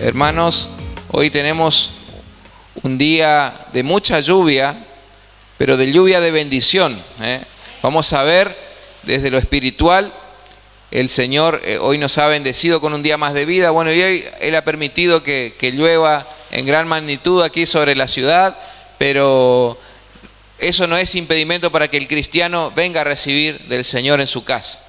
Hermanos, hoy tenemos un día de mucha lluvia, pero de lluvia de bendición. Vamos a ver desde lo espiritual. El Señor hoy nos ha bendecido con un día más de vida. Bueno, y hoy Él ha permitido que llueva en gran magnitud aquí sobre la ciudad, pero eso no es impedimento para que el cristiano venga a recibir del Señor en su casa.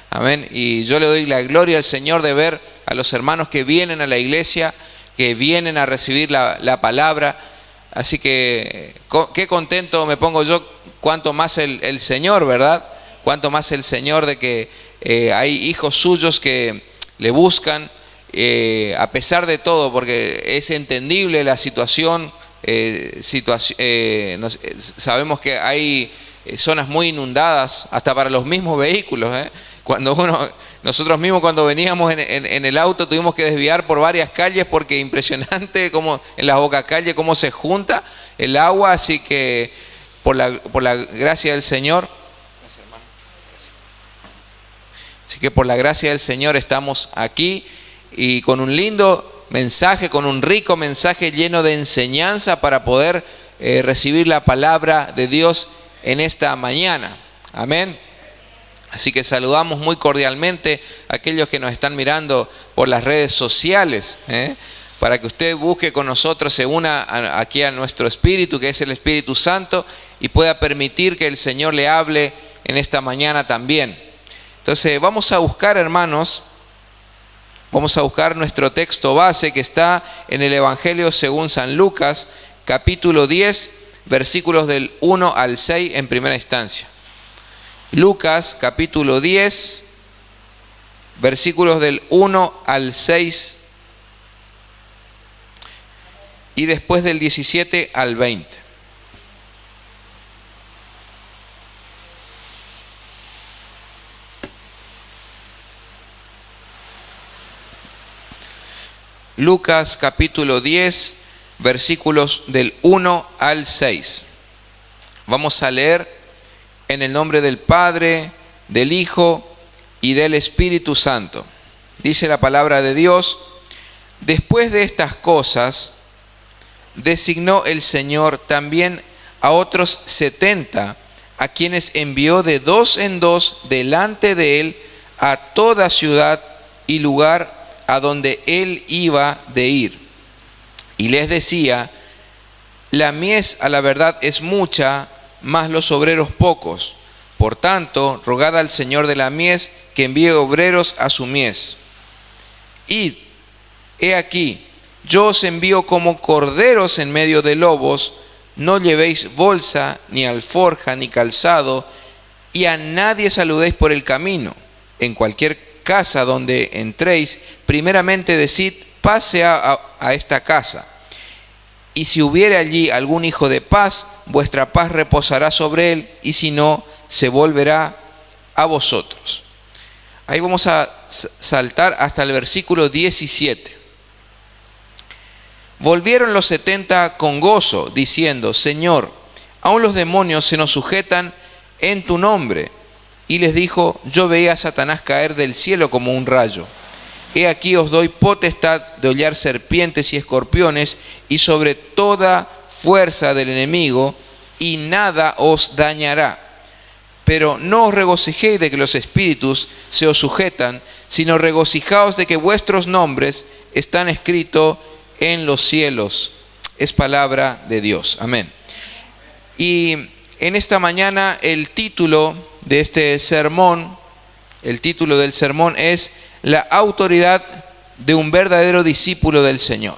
Amén. Y yo le doy la gloria al Señor de ver a los hermanos que vienen a la iglesia, que vienen a recibir la palabra. Así que qué contento me pongo yo, cuanto más el Señor, ¿verdad? Cuanto más el Señor de que hay hijos suyos que le buscan, a pesar de todo, porque es entendible la situación. Sabemos que hay zonas muy inundadas, hasta para los mismos vehículos. Nosotros mismos cuando veníamos en el auto tuvimos que desviar por varias calles, porque impresionante como en las bocacalles cómo se junta el agua. Así que por la gracia del Señor, así que por la gracia del Señor estamos aquí y con un lindo mensaje, con un rico mensaje lleno de enseñanza para poder recibir la palabra de Dios en esta mañana. Amén. Así que saludamos muy cordialmente a aquellos que nos están mirando por las redes sociales, para que usted busque con nosotros, se una aquí a nuestro espíritu, que es el Espíritu Santo, y pueda permitir que el Señor le hable en esta mañana también. Entonces vamos a buscar, hermanos, vamos a buscar nuestro texto base que está en el Evangelio según San Lucas, capítulo 10, versículos del 1 al 6 en primera instancia. Lucas, capítulo 10, versículos del 1 al 6 y después del 17 al 20. Lucas, capítulo 10, versículos del 1 al 6. Vamos a leer en el nombre del Padre, del Hijo y del Espíritu Santo. Dice la palabra de Dios: después de estas cosas, designó el Señor también a otros 70, a quienes envió de dos en dos delante de él a toda ciudad y lugar a donde él iba de ir. Y les decía: la mies a la verdad es mucha, mas los obreros pocos. Por tanto, rogad al Señor de la mies que envíe obreros a su mies. Id, he aquí, yo os envío como corderos en medio de lobos. No llevéis bolsa, ni alforja, ni calzado, y a nadie saludéis por el camino. En cualquier casa donde entréis, primeramente decid: pase a esta casa. Y si hubiere allí algún hijo de paz, vuestra paz reposará sobre él, y si no, se volverá a vosotros. Ahí vamos a saltar hasta el versículo 17. Volvieron los 70 con gozo, diciendo: Señor, aun los demonios se nos sujetan en tu nombre. Y les dijo: yo veía a Satanás caer del cielo como un rayo. He aquí os doy potestad de hollar serpientes y escorpiones y sobre toda fuerza del enemigo, y nada os dañará. Pero no os regocijéis de que los espíritus se os sujetan, sino regocijaos de que vuestros nombres están escritos en los cielos. Es palabra de Dios. Amén. Y en esta mañana el título de este sermón, el título del sermón es: la autoridad de un verdadero discípulo del Señor.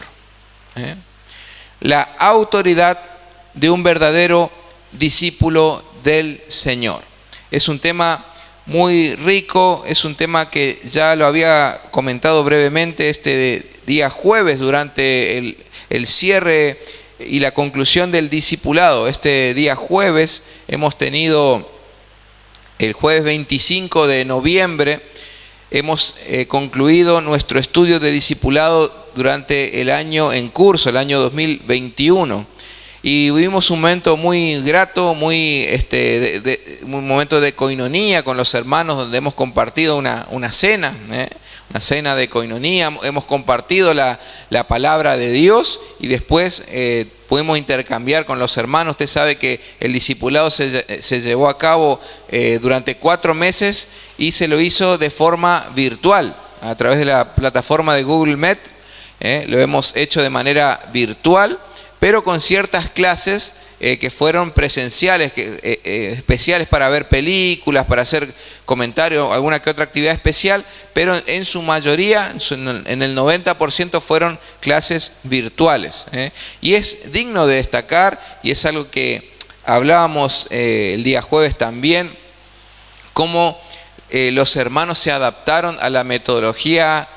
La autoridad de un verdadero discípulo del Señor. Es un tema muy rico, es un tema que ya lo había comentado brevemente este día jueves durante el cierre y la conclusión del discipulado. Este día jueves hemos tenido, el jueves 25 de noviembre, hemos concluido nuestro estudio de discipulado durante el año en curso, el año 2021. Y vivimos un momento muy grato, un momento de coinonía con los hermanos, donde hemos compartido una cena, una cena de coinonía, hemos compartido la palabra de Dios y después pudimos intercambiar con los hermanos. Usted sabe que el discipulado se llevó a cabo durante 4 meses y se lo hizo de forma virtual, a través de la plataforma de Google Meet. Lo hemos hecho de manera virtual, pero con ciertas clases que fueron presenciales, especiales para ver películas, para hacer comentarios, alguna que otra actividad especial, pero en su mayoría, en el 90% fueron clases virtuales. Y es digno de destacar, y es algo que hablábamos el día jueves también, cómo los hermanos se adaptaron a la metodología,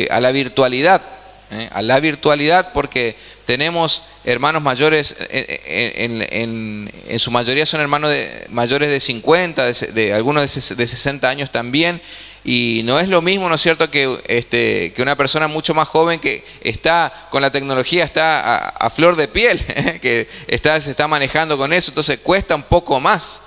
a la virtualidad. A la virtualidad, porque tenemos hermanos mayores, en su mayoría son hermanos mayores de 50, algunos de 60 años también, y no es lo mismo, ¿no es cierto?, que una persona mucho más joven que está con la tecnología, está a flor de piel, que se está manejando con eso, entonces cuesta un poco más.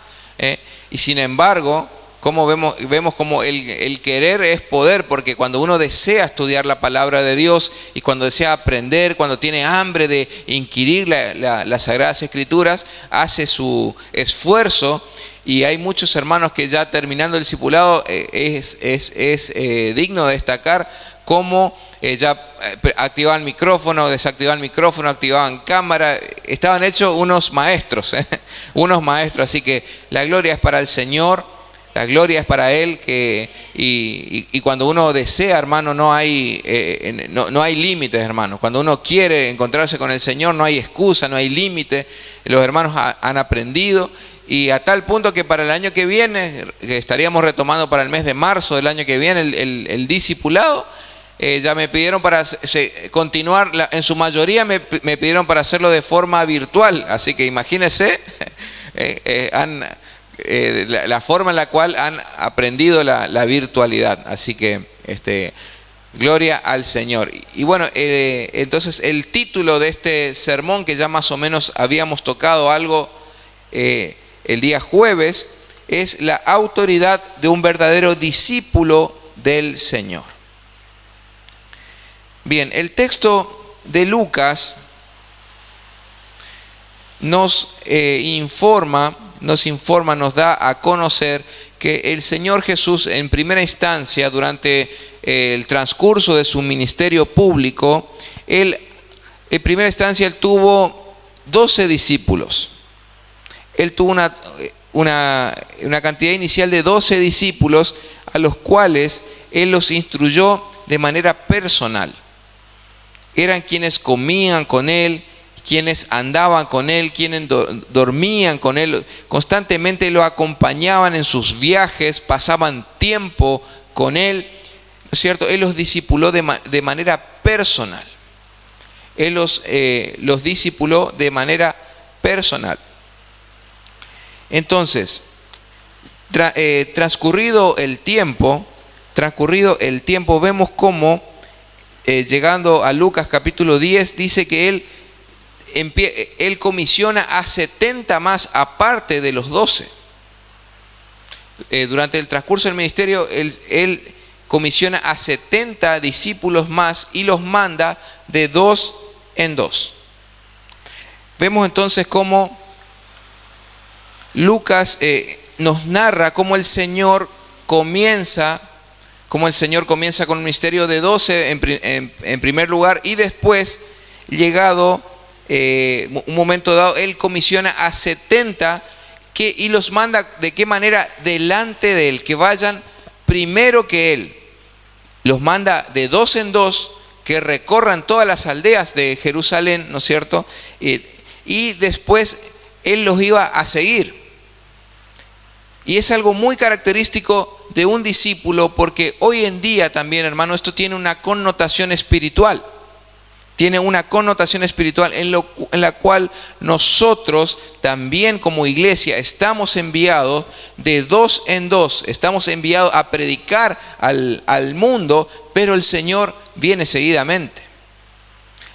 Y sin embargo, como vemos como el querer es poder, porque cuando uno desea estudiar la palabra de Dios y cuando desea aprender, cuando tiene hambre de inquirir las Sagradas Escrituras, hace su esfuerzo. Y hay muchos hermanos que ya terminando el discipulado es digno de destacar cómo ya activaban micrófono, desactivaban micrófono, activaban cámara, estaban hechos unos maestros, unos maestros. Así que la gloria es para el Señor. La gloria es para Él, y cuando uno desea, hermano, no hay límites, hermano. Cuando uno quiere encontrarse con el Señor, no hay excusa, no hay límite. Los hermanos han aprendido, y a tal punto que para el año que viene, que estaríamos retomando para el mes de marzo del año que viene, el discipulado, ya me pidieron para continuar, en su mayoría me pidieron para hacerlo de forma virtual. Así que imagínense, la forma en la cual han aprendido la virtualidad. Así que gloria al Señor. Y bueno, entonces el título de este sermón, que ya más o menos habíamos tocado algo el día jueves, es la autoridad de un verdadero discípulo del Señor. Bien, el texto de Lucas nos da a conocer que el Señor Jesús, en primera instancia, durante el transcurso de su ministerio público, en primera instancia, Él tuvo 12 discípulos. Él tuvo una cantidad inicial de 12 discípulos, a los cuales Él los instruyó de manera personal. Eran quienes comían con Él, quienes andaban con Él, quienes dormían con Él, constantemente lo acompañaban en sus viajes, pasaban tiempo con Él, ¿no es cierto? Él los discipuló de manera personal. Él los discipuló de manera personal. Entonces, transcurrido el tiempo, vemos cómo, llegando a Lucas capítulo 10, dice que Él comisiona a 70 más aparte de los 12. Durante el transcurso del ministerio, Él comisiona a 70 discípulos más y los manda de 2 en 2. Vemos entonces cómo Lucas nos narra cómo el Señor comienza con un ministerio de 12 en primer lugar, y después, llegado un momento dado, Él comisiona a 70 y los manda, ¿de qué manera? Delante de Él, que vayan primero que Él. Los manda de 2 en 2, que recorran todas las aldeas de Jerusalén, ¿no es cierto? Y después Él los iba a seguir. Y es algo muy característico de un discípulo, porque hoy en día también, hermano, esto tiene una connotación espiritual. Tiene una connotación espiritual en la cual nosotros también como iglesia estamos enviados de 2 en 2. Estamos enviados a predicar al mundo, pero el Señor viene seguidamente.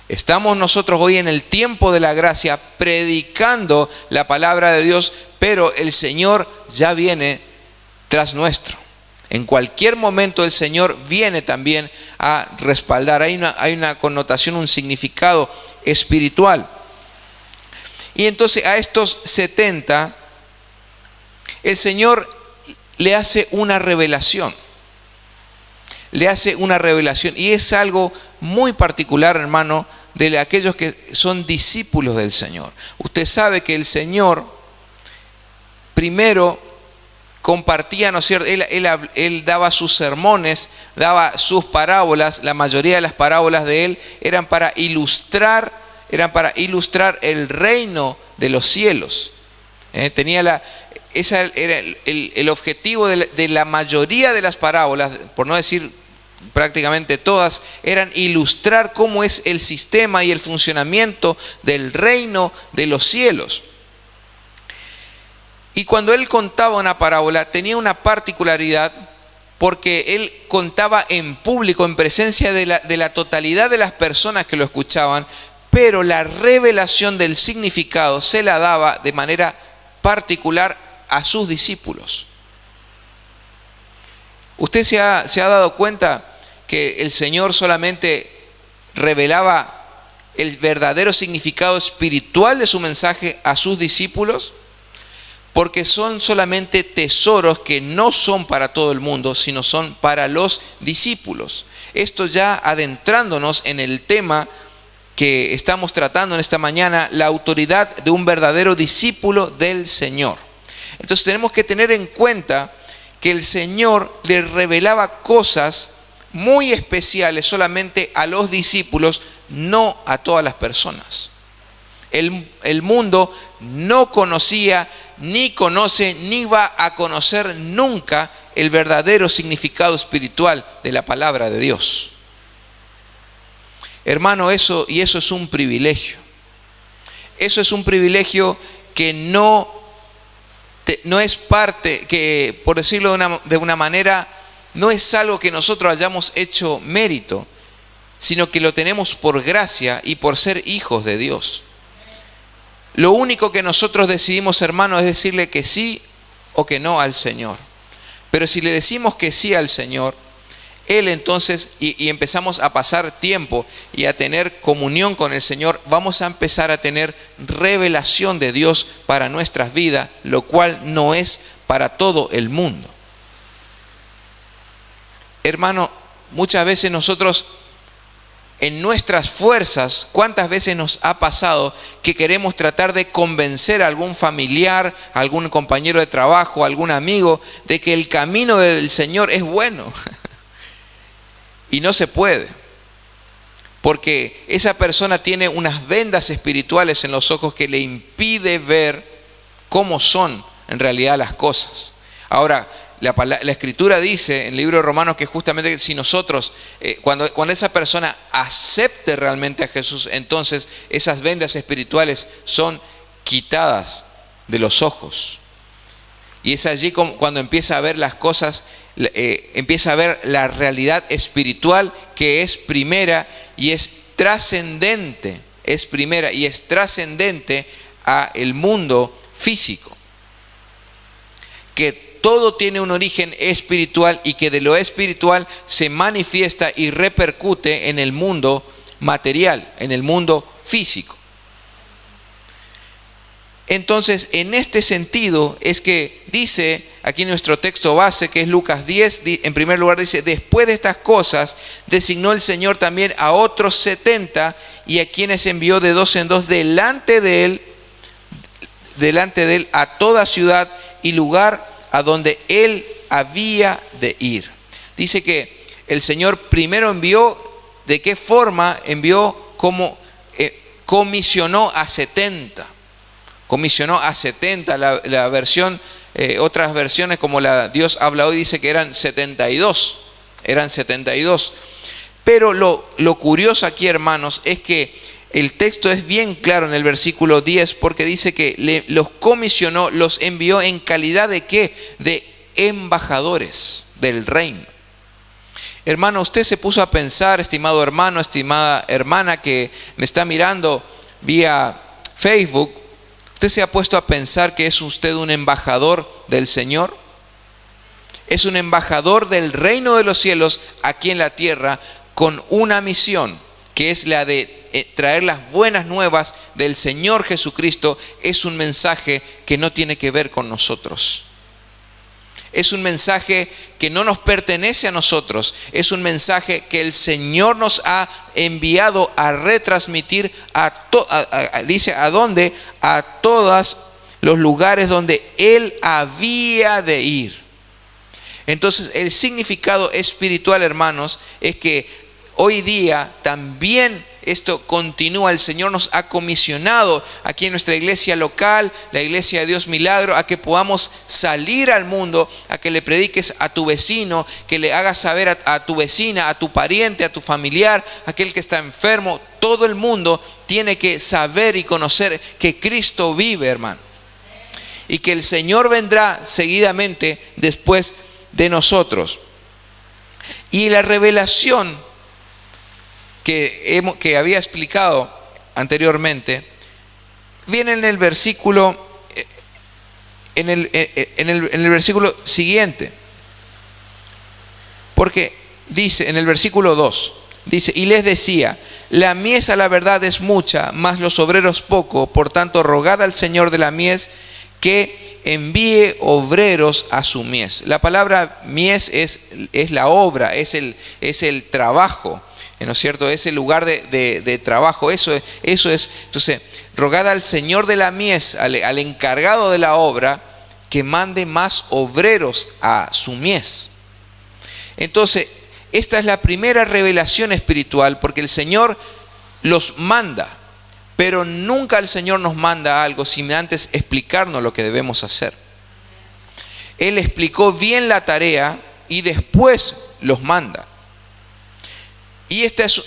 Estamos nosotros hoy en el tiempo de la gracia predicando la palabra de Dios, pero el Señor ya viene tras nuestro. En cualquier momento el Señor viene también a respaldar. Hay una connotación, un significado espiritual. Y entonces a estos 70, el Señor le hace una revelación. Le hace una revelación. Y es algo muy particular, hermano, de aquellos que son discípulos del Señor. Usted sabe que el Señor primero compartía, ¿no es cierto? Él daba sus sermones, daba sus parábolas. La mayoría de las parábolas de él eran para ilustrar el reino de los cielos. Ese era el objetivo de la mayoría de las parábolas, por no decir prácticamente todas, eran ilustrar cómo es el sistema y el funcionamiento del reino de los cielos. Y cuando él contaba una parábola, tenía una particularidad, porque él contaba en público, en presencia de la totalidad de las personas que lo escuchaban, pero la revelación del significado se la daba de manera particular a sus discípulos. ¿Usted se ha dado cuenta que el Señor solamente revelaba el verdadero significado espiritual de su mensaje a sus discípulos? Porque son solamente tesoros que no son para todo el mundo, sino son para los discípulos. Esto ya adentrándonos en el tema que estamos tratando en esta mañana, la autoridad de un verdadero discípulo del Señor. Entonces tenemos que tener en cuenta que el Señor le revelaba cosas muy especiales solamente a los discípulos, no a todas las personas. El mundo no conocía, ni conoce, ni va a conocer nunca el verdadero significado espiritual de la palabra de Dios. Hermano, eso es un privilegio. Eso es un privilegio que no es parte, que por decirlo de una manera, no es algo que nosotros hayamos hecho mérito, sino que lo tenemos por gracia y por ser hijos de Dios. Lo único que nosotros decidimos, hermano, es decirle que sí o que no al Señor. Pero si le decimos que sí al Señor, Él entonces, y empezamos a pasar tiempo y a tener comunión con el Señor, vamos a empezar a tener revelación de Dios para nuestras vidas, lo cual no es para todo el mundo. Hermano, muchas veces nosotros, en nuestras fuerzas, ¿cuántas veces nos ha pasado que queremos tratar de convencer a algún familiar, a algún compañero de trabajo, a algún amigo, de que el camino del Señor es bueno? Y no se puede, porque esa persona tiene unas vendas espirituales en los ojos que le impide ver cómo son en realidad las cosas. Ahora, la Escritura dice en el libro de Romanos que justamente si nosotros, cuando esa persona acepte realmente a Jesús, entonces esas vendas espirituales son quitadas de los ojos. Y es allí cuando empieza a ver las cosas, empieza a ver la realidad espiritual que es primera y es trascendente, es primera y es trascendente a el mundo físico. Que todo tiene un origen espiritual y que de lo espiritual se manifiesta y repercute en el mundo material, en el mundo físico. Entonces, en este sentido es que dice aquí nuestro texto base, que es Lucas 10, en primer lugar dice: después de estas cosas designó el Señor también a otros 70 y a quienes envió de dos en dos delante de él a toda ciudad y lugar a donde él había de ir. Dice que el Señor primero envió, ¿de qué forma envió? Como comisionó a 70. Comisionó a 70, la versión, otras versiones como la Dios habla hoy dice que eran 72. Eran 72. Pero lo curioso aquí, hermanos, es que el texto es bien claro en el versículo 10 porque dice que los comisionó, los envió en calidad de ¿qué? De embajadores del reino. Hermano, usted se puso a pensar, estimado hermano, estimada hermana que me está mirando vía Facebook, ¿usted se ha puesto a pensar que es usted un embajador del Señor? es un embajador del reino de los cielos aquí en la tierra con una misión, que es la de traer las buenas nuevas del Señor Jesucristo. Es un mensaje que no tiene que ver con nosotros. Es un mensaje que no nos pertenece a nosotros. Es un mensaje que el Señor nos ha enviado a retransmitir dice, ¿a dónde? A todos los lugares donde Él había de ir. Entonces, el significado espiritual, hermanos, es que hoy día también esto continúa. El Señor nos ha comisionado aquí en nuestra iglesia local, la Iglesia de Dios Milagro, a que podamos salir al mundo, a que le prediques a tu vecino, que le hagas saber a tu vecina, a tu pariente, a tu familiar, a aquel que está enfermo. Todo el mundo tiene que saber y conocer que Cristo vive, hermano, y que el Señor vendrá seguidamente después de nosotros. Y la revelación que había explicado anteriormente viene en el versículo en el versículo siguiente, porque dice en el versículo 2, dice: y les decía, la mies a la verdad es mucha, mas los obreros poco, por tanto rogad al Señor de la mies que envíe obreros a su mies. La palabra mies es la obra, es el trabajo, ¿no es cierto? Es el lugar de trabajo. Eso es. Entonces, rogad al Señor de la mies, al encargado de la obra, que mande más obreros a su mies. Entonces, esta es la primera revelación espiritual, porque el Señor los manda, pero nunca el Señor nos manda algo sin antes explicarnos lo que debemos hacer. Él explicó bien la tarea y después los manda. Y esta es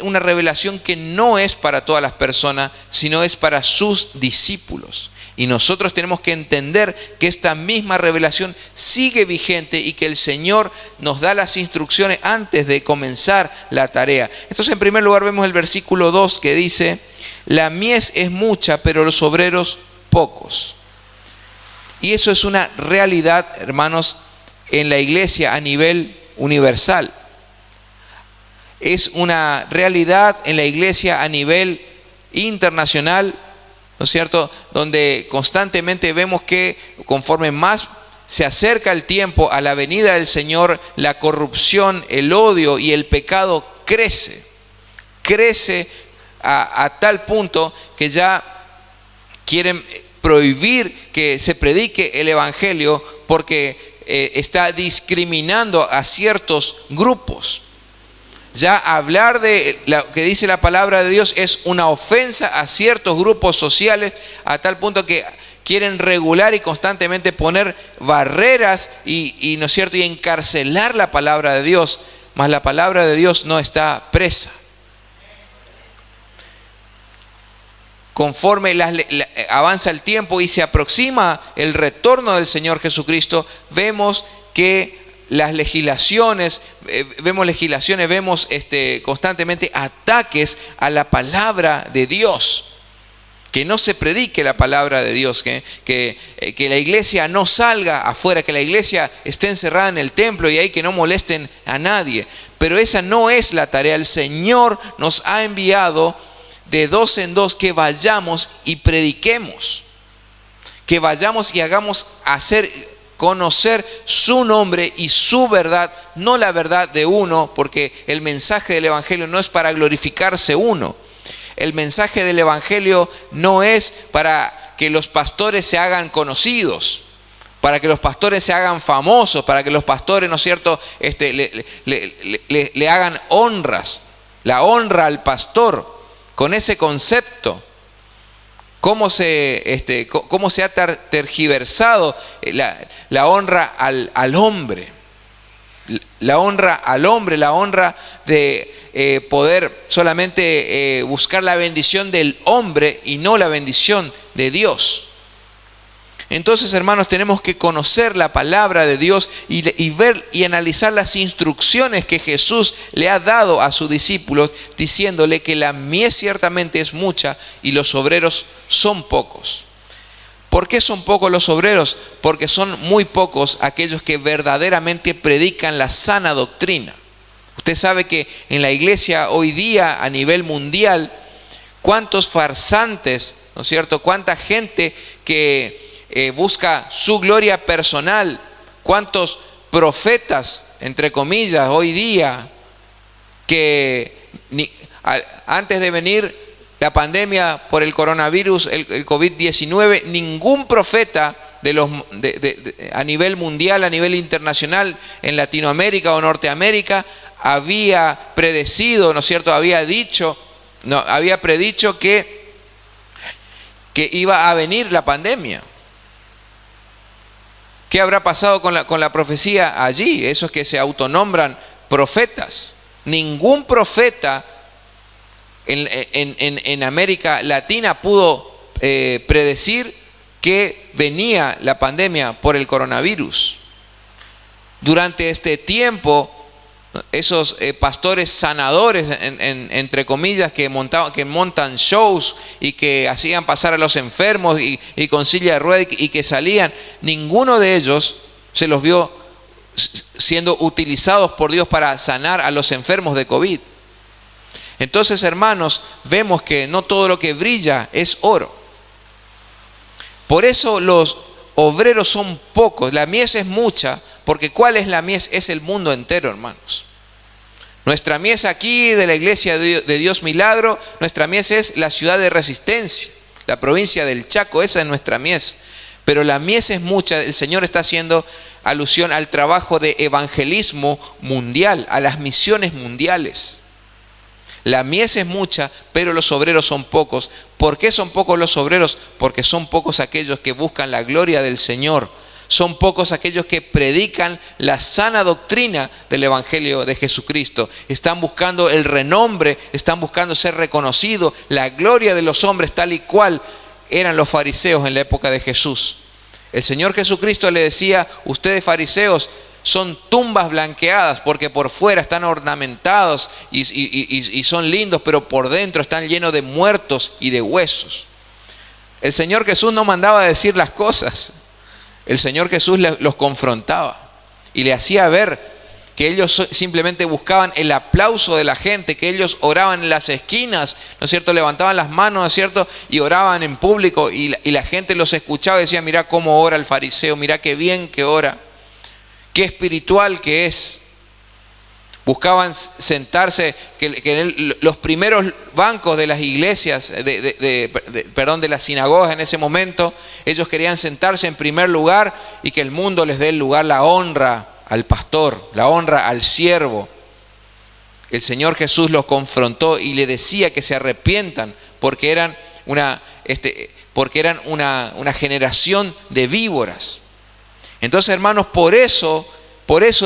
una revelación que no es para todas las personas, sino es para sus discípulos. Y nosotros tenemos que entender que esta misma revelación sigue vigente y que el Señor nos da las instrucciones antes de comenzar la tarea. Entonces, en primer lugar, vemos el versículo 2 que dice: la mies es mucha, pero los obreros pocos. Y eso es una realidad, hermanos, en la iglesia a nivel universal. Es una realidad en la iglesia a nivel internacional, ¿no es cierto? Donde constantemente vemos que conforme más se acerca el tiempo a la venida del Señor, la corrupción, el odio y el pecado crece a tal punto que ya quieren prohibir que se predique el evangelio porque está discriminando a ciertos grupos. Ya hablar de lo que dice la palabra de Dios es una ofensa a ciertos grupos sociales, a tal punto que quieren regular y constantemente poner barreras y ¿no es cierto?, y encarcelar la palabra de Dios, mas la palabra de Dios no está presa. Conforme avanza el tiempo y se aproxima el retorno del Señor Jesucristo, vemos que las legislaciones, vemos constantemente ataques a la palabra de Dios. Que no se predique la palabra de Dios, que la iglesia no salga afuera, que la iglesia esté encerrada en el templo y ahí que no molesten a nadie. Pero esa no es la tarea. El Señor nos ha enviado de dos en dos que vayamos y prediquemos, que vayamos y hagamos conocer su nombre y su verdad, no la verdad de uno, porque el mensaje del evangelio no es para glorificarse uno. El mensaje del evangelio no es para que los pastores se hagan conocidos, para que los pastores se hagan famosos, para que los pastores, ¿no es cierto?, le hagan honras, la honra al pastor. Con ese concepto, cómo se ha tergiversado la honra al hombre, la honra al hombre, la honra de poder solamente buscar la bendición del hombre y no la bendición de Dios. Entonces, hermanos, tenemos que conocer la palabra de Dios y ver y analizar las instrucciones que Jesús le ha dado a sus discípulos, diciéndole que la mies ciertamente es mucha y los obreros son pocos. ¿Por qué son pocos los obreros? Porque son muy pocos aquellos que verdaderamente predican la sana doctrina. Usted sabe que en la iglesia hoy día a nivel mundial, cuántos farsantes, ¿no es cierto? Cuánta gente que busca su gloria personal, cuántos profetas, entre comillas, hoy día, que antes de venir la pandemia por el coronavirus, el COVID-19, ningún profeta a nivel mundial, a nivel internacional, en Latinoamérica o Norteamérica, había predecido, ¿no es cierto?, había predicho que iba a venir la pandemia. ¿Qué habrá pasado con la profecía allí? Esos que se autonombran profetas. Ningún profeta en América Latina pudo predecir que venía la pandemia por el coronavirus. Durante este tiempo, esos pastores sanadores, entre comillas, que montan shows y que hacían pasar a los enfermos y con silla de ruedas y que salían, ninguno de ellos se los vio siendo utilizados por Dios para sanar a los enfermos de COVID. Entonces, hermanos, vemos que no todo lo que brilla es oro. Por eso los obreros son pocos. La mies es mucha, porque ¿cuál es la mies? Es el mundo entero, hermanos. Nuestra mies aquí de la iglesia de Dios Milagro, nuestra mies es la ciudad de Resistencia, la provincia del Chaco, esa es nuestra mies. Pero la mies es mucha. El Señor está haciendo alusión al trabajo de evangelismo mundial, a las misiones mundiales. La mies es mucha, pero los obreros son pocos. ¿Por qué son pocos los obreros? Porque son pocos aquellos que buscan la gloria del Señor. Son pocos aquellos que predican la sana doctrina del Evangelio de Jesucristo. Están buscando el renombre, están buscando ser reconocidos, la gloria de los hombres tal y cual eran los fariseos en la época de Jesús. El Señor Jesucristo le decía: ustedes fariseos son tumbas blanqueadas porque por fuera están ornamentados y son lindos, pero por dentro están llenos de muertos y de huesos. El Señor Jesús no mandaba a decir las cosas. El Señor Jesús los confrontaba y le hacía ver que ellos simplemente buscaban el aplauso de la gente, que ellos oraban en las esquinas, ¿no es cierto? Levantaban las manos, ¿no es cierto? Y oraban en público y la gente los escuchaba y decía: mira cómo ora el fariseo, mira qué bien que ora. Qué espiritual que es. Buscaban sentarse, que los primeros bancos de las iglesias, de las sinagogas en ese momento, ellos querían sentarse en primer lugar y que el mundo les dé el lugar, la honra al pastor, la honra al siervo. El Señor Jesús los confrontó y le decía que se arrepientan porque eran una generación de víboras. Entonces, hermanos, por eso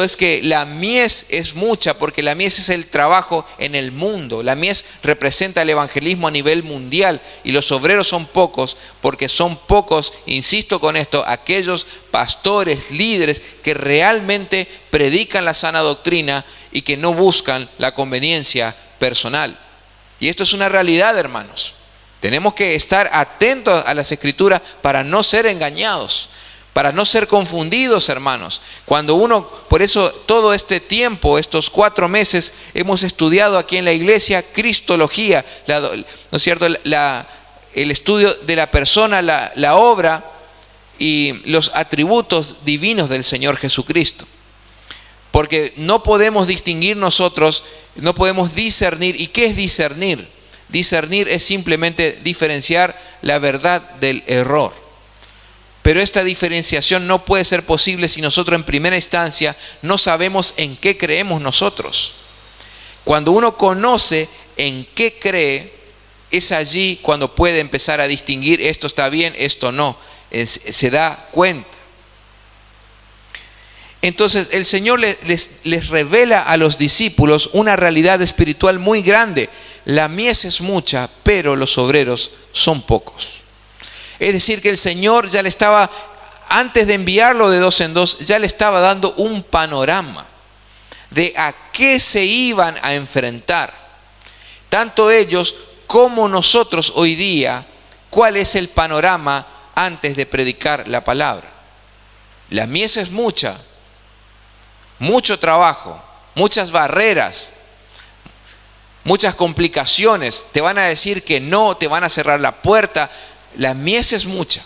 es que la mies es mucha, porque la mies es el trabajo en el mundo. La mies representa el evangelismo a nivel mundial y los obreros son pocos, porque son pocos, insisto con esto, aquellos pastores, líderes que realmente predican la sana doctrina y que no buscan la conveniencia personal. Y esto es una realidad, hermanos. Tenemos que estar atentos a las Escrituras para no ser engañados, para no ser confundidos, hermanos. Por eso todo este tiempo, estos 4 meses, hemos estudiado aquí en la iglesia cristología, ¿no es cierto? El estudio de la persona, la obra y los atributos divinos del Señor Jesucristo. Porque no podemos distinguir nosotros, no podemos discernir. ¿Y qué es discernir? Discernir es simplemente diferenciar la verdad del error. Pero esta diferenciación no puede ser posible si nosotros en primera instancia no sabemos en qué creemos nosotros. Cuando uno conoce en qué cree, es allí cuando puede empezar a distinguir: esto está bien, esto no. Se da cuenta. Entonces el Señor les revela a los discípulos una realidad espiritual muy grande. La mies es mucha, pero los obreros son pocos. Es decir, que el Señor ya le estaba, antes de enviarlo de 2 en 2, ya le estaba dando un panorama de a qué se iban a enfrentar. Tanto ellos como nosotros hoy día, cuál es el panorama antes de predicar la palabra. La mies es mucha, mucho trabajo, muchas barreras, muchas complicaciones. Te van a decir que no, te van a cerrar la puerta. La mies es mucha,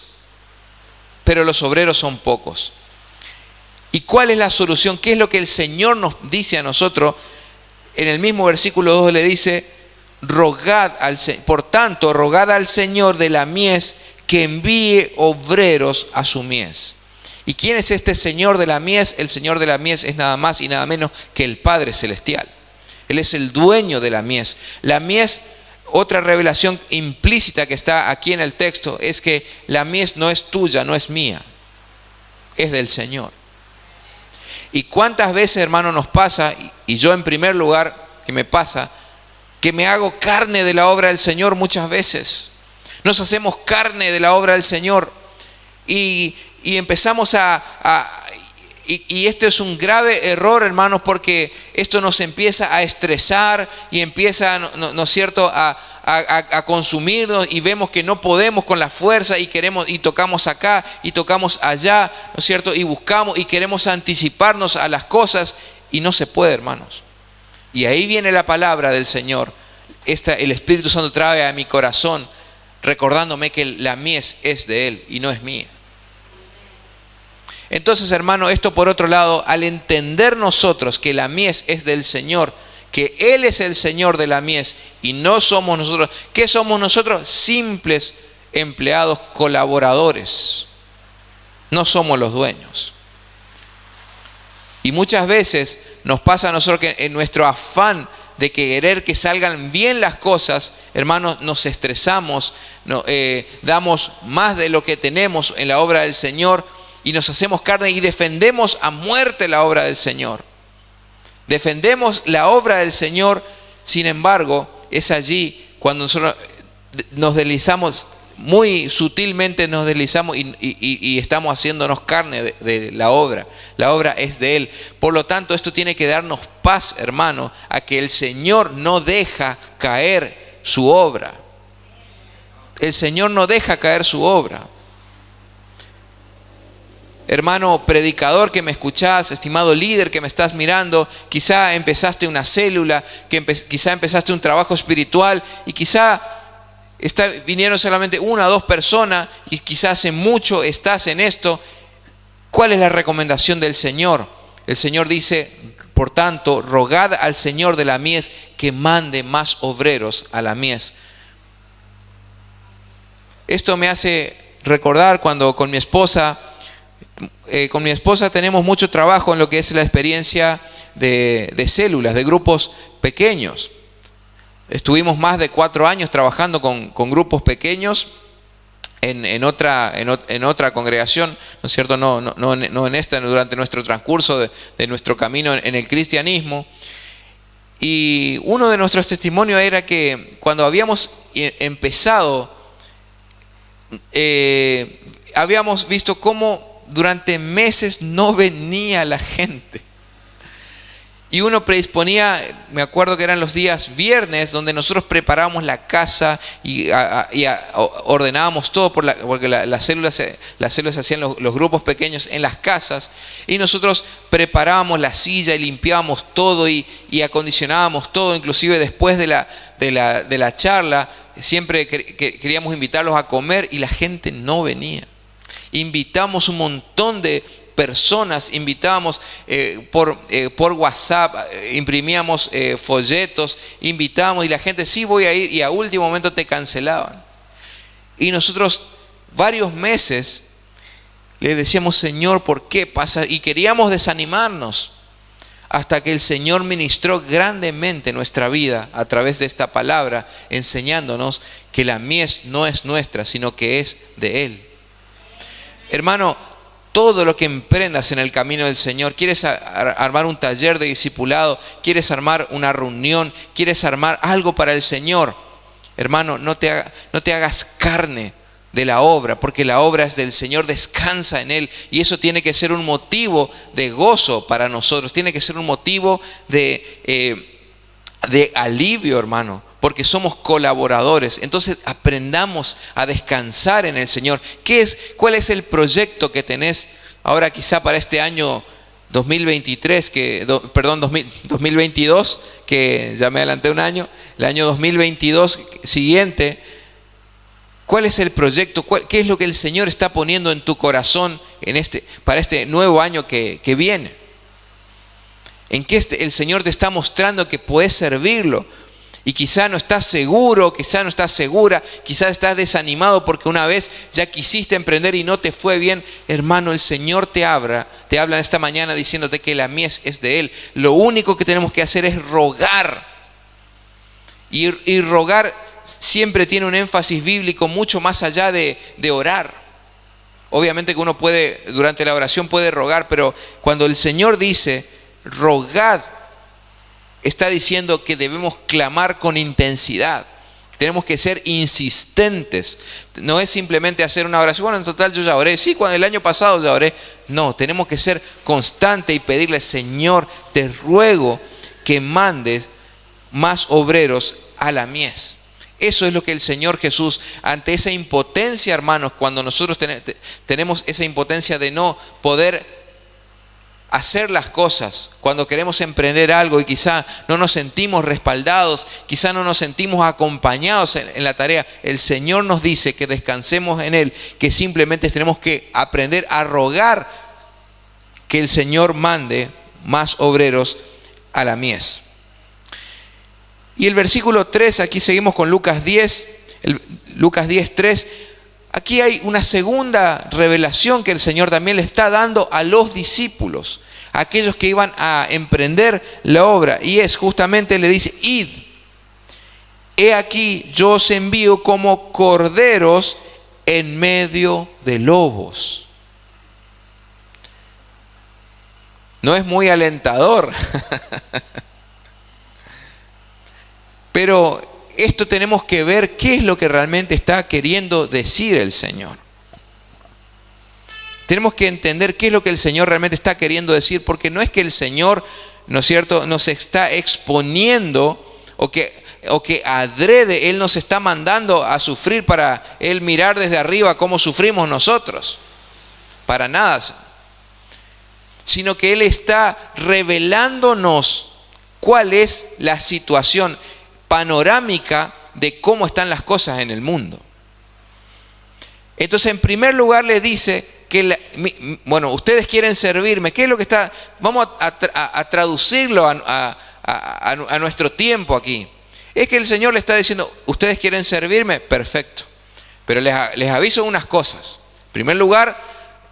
pero los obreros son pocos. ¿Y cuál es la solución? ¿Qué es lo que el Señor nos dice a nosotros? En el mismo versículo 2 le dice, por tanto, rogad al Señor de la mies que envíe obreros a su mies. ¿Y quién es este Señor de la mies? El Señor de la mies es nada más y nada menos que el Padre Celestial. Él es el dueño de la mies. La mies, otra revelación implícita que está aquí en el texto, es que la mies no es tuya, no es mía, es del Señor. ¿Y cuántas veces, hermano, nos pasa, y yo en primer lugar, que me pasa, que me hago carne de la obra del Señor muchas veces? Nos hacemos carne de la obra del Señor y empezamos y esto es un grave error, hermanos, porque esto nos empieza a estresar y empieza, ¿no es cierto?, a consumirnos, y vemos que no podemos con la fuerza y queremos, y tocamos acá y tocamos allá, ¿no es cierto?, y buscamos y queremos anticiparnos a las cosas y no se puede, hermanos. Y ahí viene la palabra del Señor. El Espíritu Santo trae a mi corazón recordándome que la mies es de Él y no es mía. Entonces, hermano, esto por otro lado, al entender nosotros que la mies es del Señor, que Él es el Señor de la mies y no somos nosotros, ¿qué somos nosotros? Simples empleados, colaboradores. No somos los dueños. Y muchas veces nos pasa a nosotros que en nuestro afán de querer que salgan bien las cosas, hermanos, nos estresamos, damos más de lo que tenemos en la obra del Señor y nos hacemos carne y defendemos a muerte la obra del Señor. Defendemos la obra del Señor, sin embargo, es allí cuando nosotros nos deslizamos, muy sutilmente nos deslizamos y estamos haciéndonos carne de la obra. La obra es de Él. Por lo tanto, esto tiene que darnos paz, hermano, a que el Señor no deja caer su obra. El Señor no deja caer su obra. Hermano predicador que me escuchás, estimado líder que me estás mirando, quizá empezaste una célula, quizá empezaste un trabajo espiritual y quizá vinieron solamente una o dos personas y quizá hace mucho estás en esto. ¿Cuál es la recomendación del Señor? El Señor dice, por tanto, rogad al Señor de la mies que mande más obreros a la mies. Esto me hace recordar cuando con mi esposa tenemos mucho trabajo en lo que es la experiencia de células, de grupos pequeños. Estuvimos más de 4 años trabajando con grupos pequeños en otra congregación, ¿no es cierto? No en esta, durante nuestro transcurso de nuestro camino en el cristianismo. Y uno de nuestros testimonios era que cuando habíamos empezado, habíamos visto cómo durante meses no venía la gente. Y uno predisponía, me acuerdo que eran los días viernes, donde nosotros preparábamos la casa y ordenábamos todo, porque las células se hacían los grupos pequeños en las casas. Y nosotros preparábamos la silla y limpiábamos todo y acondicionábamos todo. Inclusive después de la charla, siempre queríamos invitarlos a comer y la gente no venía. Invitamos un montón de personas, invitábamos por WhatsApp, imprimíamos folletos, invitábamos y la gente, sí voy a ir, y a último momento te cancelaban. Y nosotros varios meses le decíamos, Señor, ¿por qué pasa? Y queríamos desanimarnos, hasta que el Señor ministró grandemente nuestra vida a través de esta palabra, enseñándonos que la mies no es nuestra, sino que es de Él. Hermano, todo lo que emprendas en el camino del Señor, quieres armar un taller de discipulado, quieres armar una reunión, quieres armar algo para el Señor, hermano, no te hagas carne de la obra, porque la obra es del Señor, descansa en Él, y eso tiene que ser un motivo de gozo para nosotros, tiene que ser un motivo de alivio, hermano, porque somos colaboradores. Entonces aprendamos a descansar en el Señor. ¿Cuál es el proyecto que tenés ahora quizá para este año 2023, 2022, que ya me adelanté un año, el año 2022 siguiente? ¿Cuál es el proyecto? ¿Qué es lo que el Señor está poniendo en tu corazón para este nuevo año que viene? ¿En qué el Señor te está mostrando que puedes servirlo? Y quizá no estás seguro, quizá no estás segura, quizá estás desanimado porque una vez ya quisiste emprender y no te fue bien. Hermano, el Señor te habla en esta mañana diciéndote que la mies es de Él. Lo único que tenemos que hacer es rogar. Y rogar siempre tiene un énfasis bíblico mucho más allá de orar. Obviamente que uno puede, durante la oración puede rogar, pero cuando el Señor dice rogad, está diciendo que debemos clamar con intensidad. Tenemos que ser insistentes. No es simplemente hacer una oración. Bueno, en total yo ya oré. Sí, cuando el año pasado ya oré. No, tenemos que ser constantes y pedirle: Señor, te ruego que mandes más obreros a la mies. Eso es lo que el Señor Jesús, ante esa impotencia, hermanos, cuando nosotros tenemos esa impotencia de no poder hacer las cosas, cuando queremos emprender algo y quizá no nos sentimos respaldados, quizá no nos sentimos acompañados en la tarea, el Señor nos dice que descansemos en Él, que simplemente tenemos que aprender a rogar que el Señor mande más obreros a la mies. Y el versículo 3, aquí seguimos con Lucas 10, Lucas 10, 3. Aquí hay una segunda revelación que el Señor también le está dando a los discípulos, a aquellos que iban a emprender la obra. Y es justamente, le dice: id, he aquí yo os envío como corderos en medio de lobos. No es muy alentador. Pero esto tenemos que ver qué es lo que realmente está queriendo decir el Señor. Tenemos que entender qué es lo que el Señor realmente está queriendo decir, porque no es que el Señor, ¿no es cierto?, nos está exponiendo o que adrede Él nos está mandando a sufrir para Él mirar desde arriba cómo sufrimos nosotros. Para nada. Sino que Él está revelándonos cuál es la situación panorámica de cómo están las cosas en el mundo. Entonces, en primer lugar le dice que, ustedes quieren servirme. ¿Qué es lo que está? Vamos a traducirlo a nuestro tiempo aquí. Es que el Señor le está diciendo: ustedes quieren servirme, perfecto. Pero les aviso unas cosas. En primer lugar,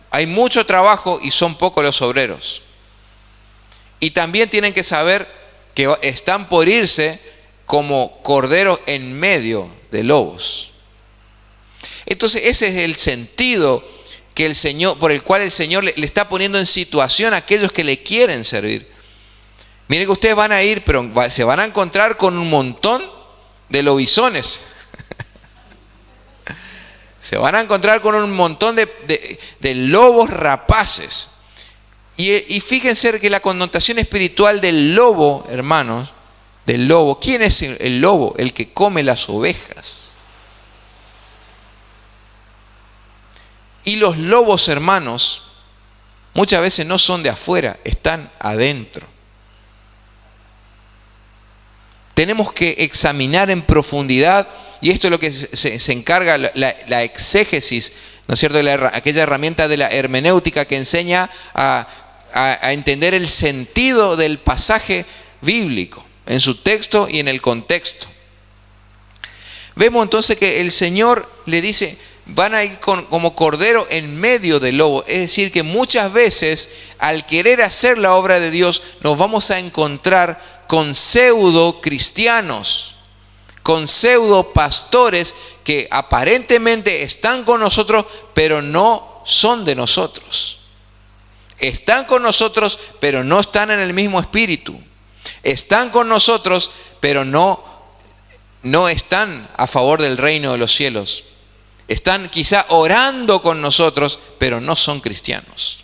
hay mucho trabajo y son pocos los obreros. Y también tienen que saber que están por irse como corderos en medio de lobos. Entonces ese es el sentido que el Señor, por el cual el Señor le está poniendo en situación a aquellos que le quieren servir. Miren que ustedes van a ir, pero se van a encontrar con un montón de lobizones. Se van a encontrar con un montón de lobos rapaces. Y fíjense que la connotación espiritual del lobo, hermanos, del lobo. ¿Quién es el lobo? El que come las ovejas. Y los lobos, hermanos, muchas veces no son de afuera, están adentro. Tenemos que examinar en profundidad, y esto es lo que se encarga la exégesis, ¿no es cierto?, aquella herramienta de la hermenéutica que enseña a entender el sentido del pasaje bíblico, en su texto y en el contexto. Vemos entonces que el Señor le dice: van a ir como cordero en medio del lobo. Es decir, que muchas veces al querer hacer la obra de Dios nos vamos a encontrar con pseudo cristianos, con pseudo pastores que aparentemente están con nosotros, pero no son de nosotros. Están con nosotros, pero no están en el mismo espíritu. Están con nosotros, pero no están a favor del reino de los cielos. Están quizá orando con nosotros, pero no son cristianos.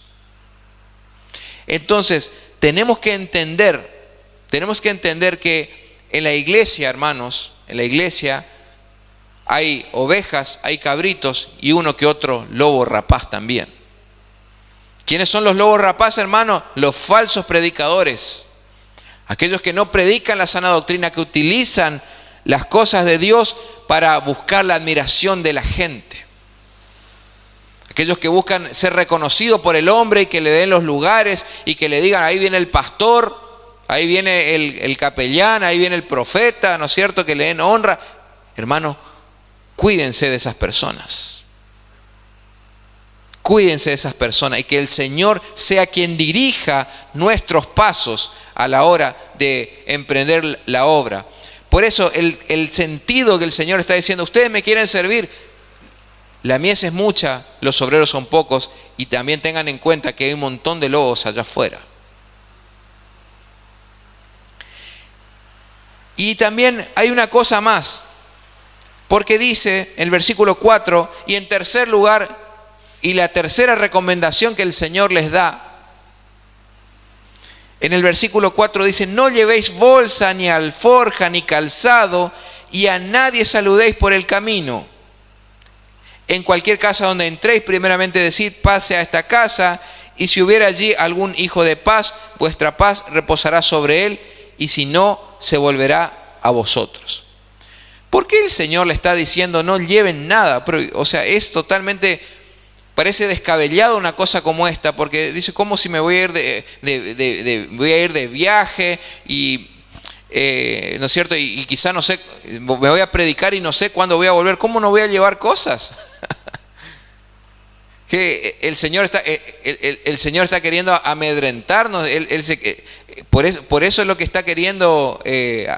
Entonces, tenemos que entender que en la iglesia, hermanos, en la iglesia hay ovejas, hay cabritos y uno que otro lobo rapaz también. ¿Quiénes son los lobos rapaz, hermano? Los falsos predicadores. Aquellos que no predican la sana doctrina, que utilizan las cosas de Dios para buscar la admiración de la gente. Aquellos que buscan ser reconocidos por el hombre y que le den los lugares y que le digan, ahí viene el pastor, ahí viene el capellán, ahí viene el profeta, ¿no es cierto? Que le den honra. Hermano, cuídense de esas personas. Cuídense de esas personas y que el Señor sea quien dirija nuestros pasos a la hora de emprender la obra. Por eso el sentido que el Señor está diciendo, ustedes me quieren servir, la mies es mucha, los obreros son pocos, y también tengan en cuenta que hay un montón de lobos allá afuera. Y también hay una cosa más, porque dice en el versículo 4, y en tercer lugar, y la tercera recomendación que el Señor les da, en el versículo 4 dice, no llevéis bolsa, ni alforja, ni calzado, y a nadie saludéis por el camino. En cualquier casa donde entréis, primeramente decid, pase a esta casa, y si hubiera allí algún hijo de paz, vuestra paz reposará sobre él, y si no, se volverá a vosotros. ¿Por qué el Señor le está diciendo no lleven nada? Pero, o sea, es totalmente, parece descabellado una cosa como esta, porque dice, ¿cómo si me voy a ir voy a ir de viaje y ¿no es cierto? Y quizá no sé, me voy a predicar y no sé cuándo voy a volver. ¿Cómo no voy a llevar cosas? Que el Señor está queriendo amedrentarnos. Por eso es lo que está queriendo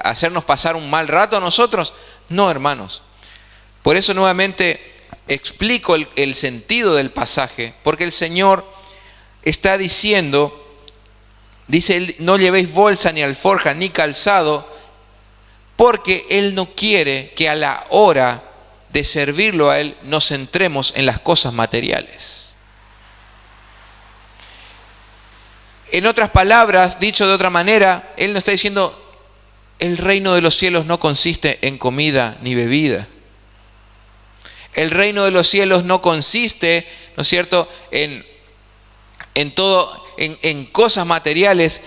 hacernos pasar un mal rato a nosotros. No, hermanos. Por eso nuevamente explico el sentido del pasaje, porque el Señor está diciendo, dice, no llevéis bolsa, ni alforja, ni calzado, porque Él no quiere que a la hora de servirlo a Él nos centremos en las cosas materiales. En otras palabras, dicho de otra manera, Él nos está diciendo, el reino de los cielos no consiste en comida ni bebida. El reino de los cielos no consiste, ¿no es cierto?, en cosas materiales,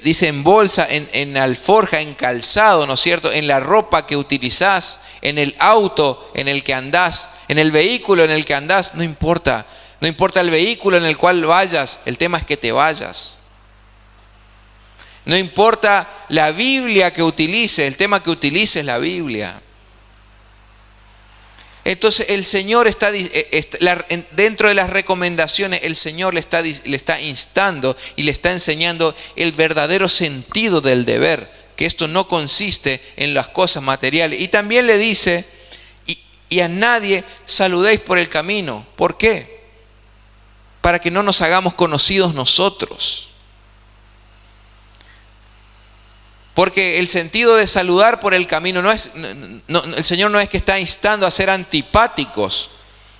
dice en bolsa, en alforja, en calzado, ¿no es cierto?, en la ropa que utilizás, en el auto en el que andás, en el vehículo en el que andás, no importa el vehículo en el cual vayas, el tema es que te vayas. No importa la Biblia que utilices, el tema que utilices la Biblia. Entonces el Señor está, dentro de las recomendaciones, el Señor le está instando y le está enseñando el verdadero sentido del deber, que esto no consiste en las cosas materiales. Y también le dice, y a nadie saludéis por el camino. ¿Por qué? Para que no nos hagamos conocidos nosotros. Porque el sentido de saludar por el camino el Señor no es que está instando a ser antipáticos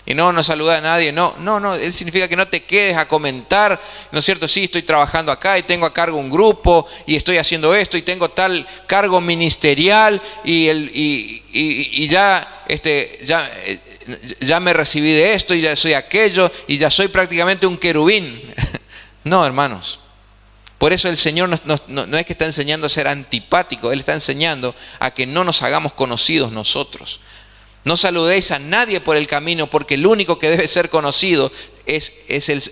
y no saluda a nadie. No, Él significa que no te quedes a comentar, ¿no es cierto? Sí, estoy trabajando acá y tengo a cargo un grupo y estoy haciendo esto y tengo tal cargo ministerial y ya me recibí de esto y ya soy aquello y ya soy prácticamente un querubín. No, hermanos. Por eso el Señor no es que está enseñando a ser antipático, Él está enseñando a que no nos hagamos conocidos nosotros. No saludéis a nadie por el camino, porque el único que debe ser conocido es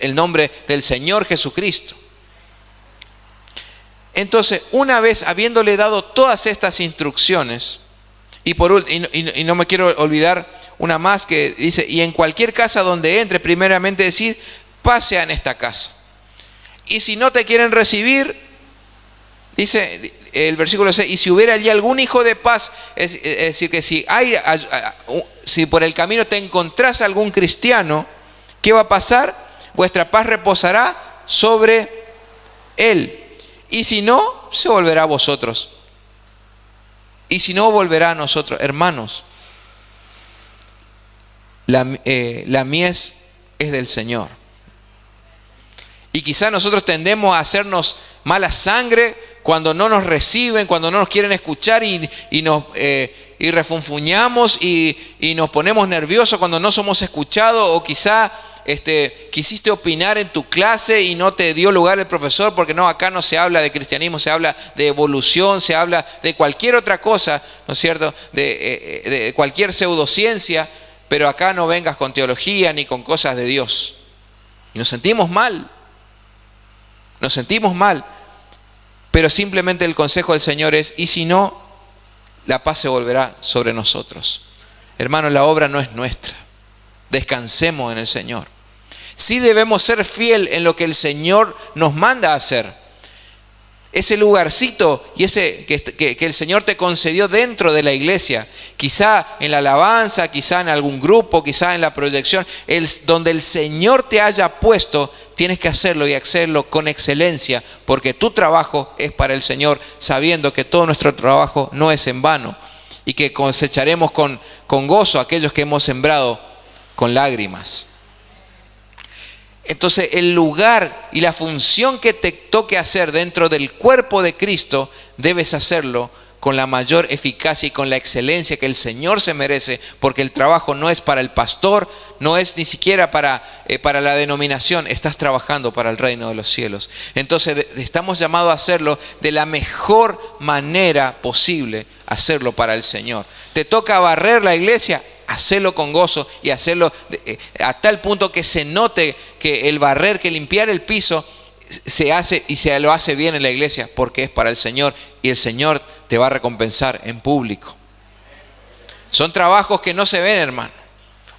el nombre del Señor Jesucristo. Entonces, una vez habiéndole dado todas estas instrucciones, y no me quiero olvidar una más que dice, y en cualquier casa donde entre, primeramente decid, pase en esta casa. Y si no te quieren recibir, dice el versículo 6, y si hubiera allí algún hijo de paz, es decir, que si por el camino te encontrás algún cristiano, ¿qué va a pasar? Vuestra paz reposará sobre él. Y si no, se volverá a vosotros. Y si no, volverá a nosotros. Hermanos, la mies es del Señor. Y quizá nosotros tendemos a hacernos mala sangre cuando no nos reciben, cuando no nos quieren escuchar y y refunfuñamos y nos ponemos nerviosos cuando no somos escuchados, o quizá quisiste opinar en tu clase y no te dio lugar el profesor porque no, acá no se habla de cristianismo, se habla de evolución, se habla de cualquier otra cosa, ¿no es cierto? De cualquier pseudociencia, pero acá no vengas con teología ni con cosas de Dios. Y nos sentimos mal, pero simplemente el consejo del Señor es, y si no, la paz se volverá sobre nosotros. Hermanos, la obra no es nuestra. Descansemos en el Señor. Sí debemos ser fiel en lo que el Señor nos manda a hacer. Ese lugarcito y ese que el Señor te concedió dentro de la iglesia, quizá en la alabanza, quizá en algún grupo, quizá en la proyección, donde el Señor te haya puesto, tienes que hacerlo y hacerlo con excelencia, porque tu trabajo es para el Señor, sabiendo que todo nuestro trabajo no es en vano y que cosecharemos con gozo aquellos que hemos sembrado con lágrimas. Entonces el lugar y la función que te toque hacer dentro del cuerpo de Cristo, debes hacerlo con la mayor eficacia y con la excelencia que el Señor se merece, porque el trabajo no es para el pastor, no es ni siquiera para la denominación, estás trabajando para el reino de los cielos. Entonces estamos llamados a hacerlo de la mejor manera posible, hacerlo para el Señor. Te toca barrer la iglesia, hacerlo con gozo y hacerlo a tal punto que se note que el barrer, que limpiar el piso se hace y se lo hace bien en la iglesia, porque es para el Señor y el Señor te va a recompensar en público. Son trabajos que no se ven, hermano.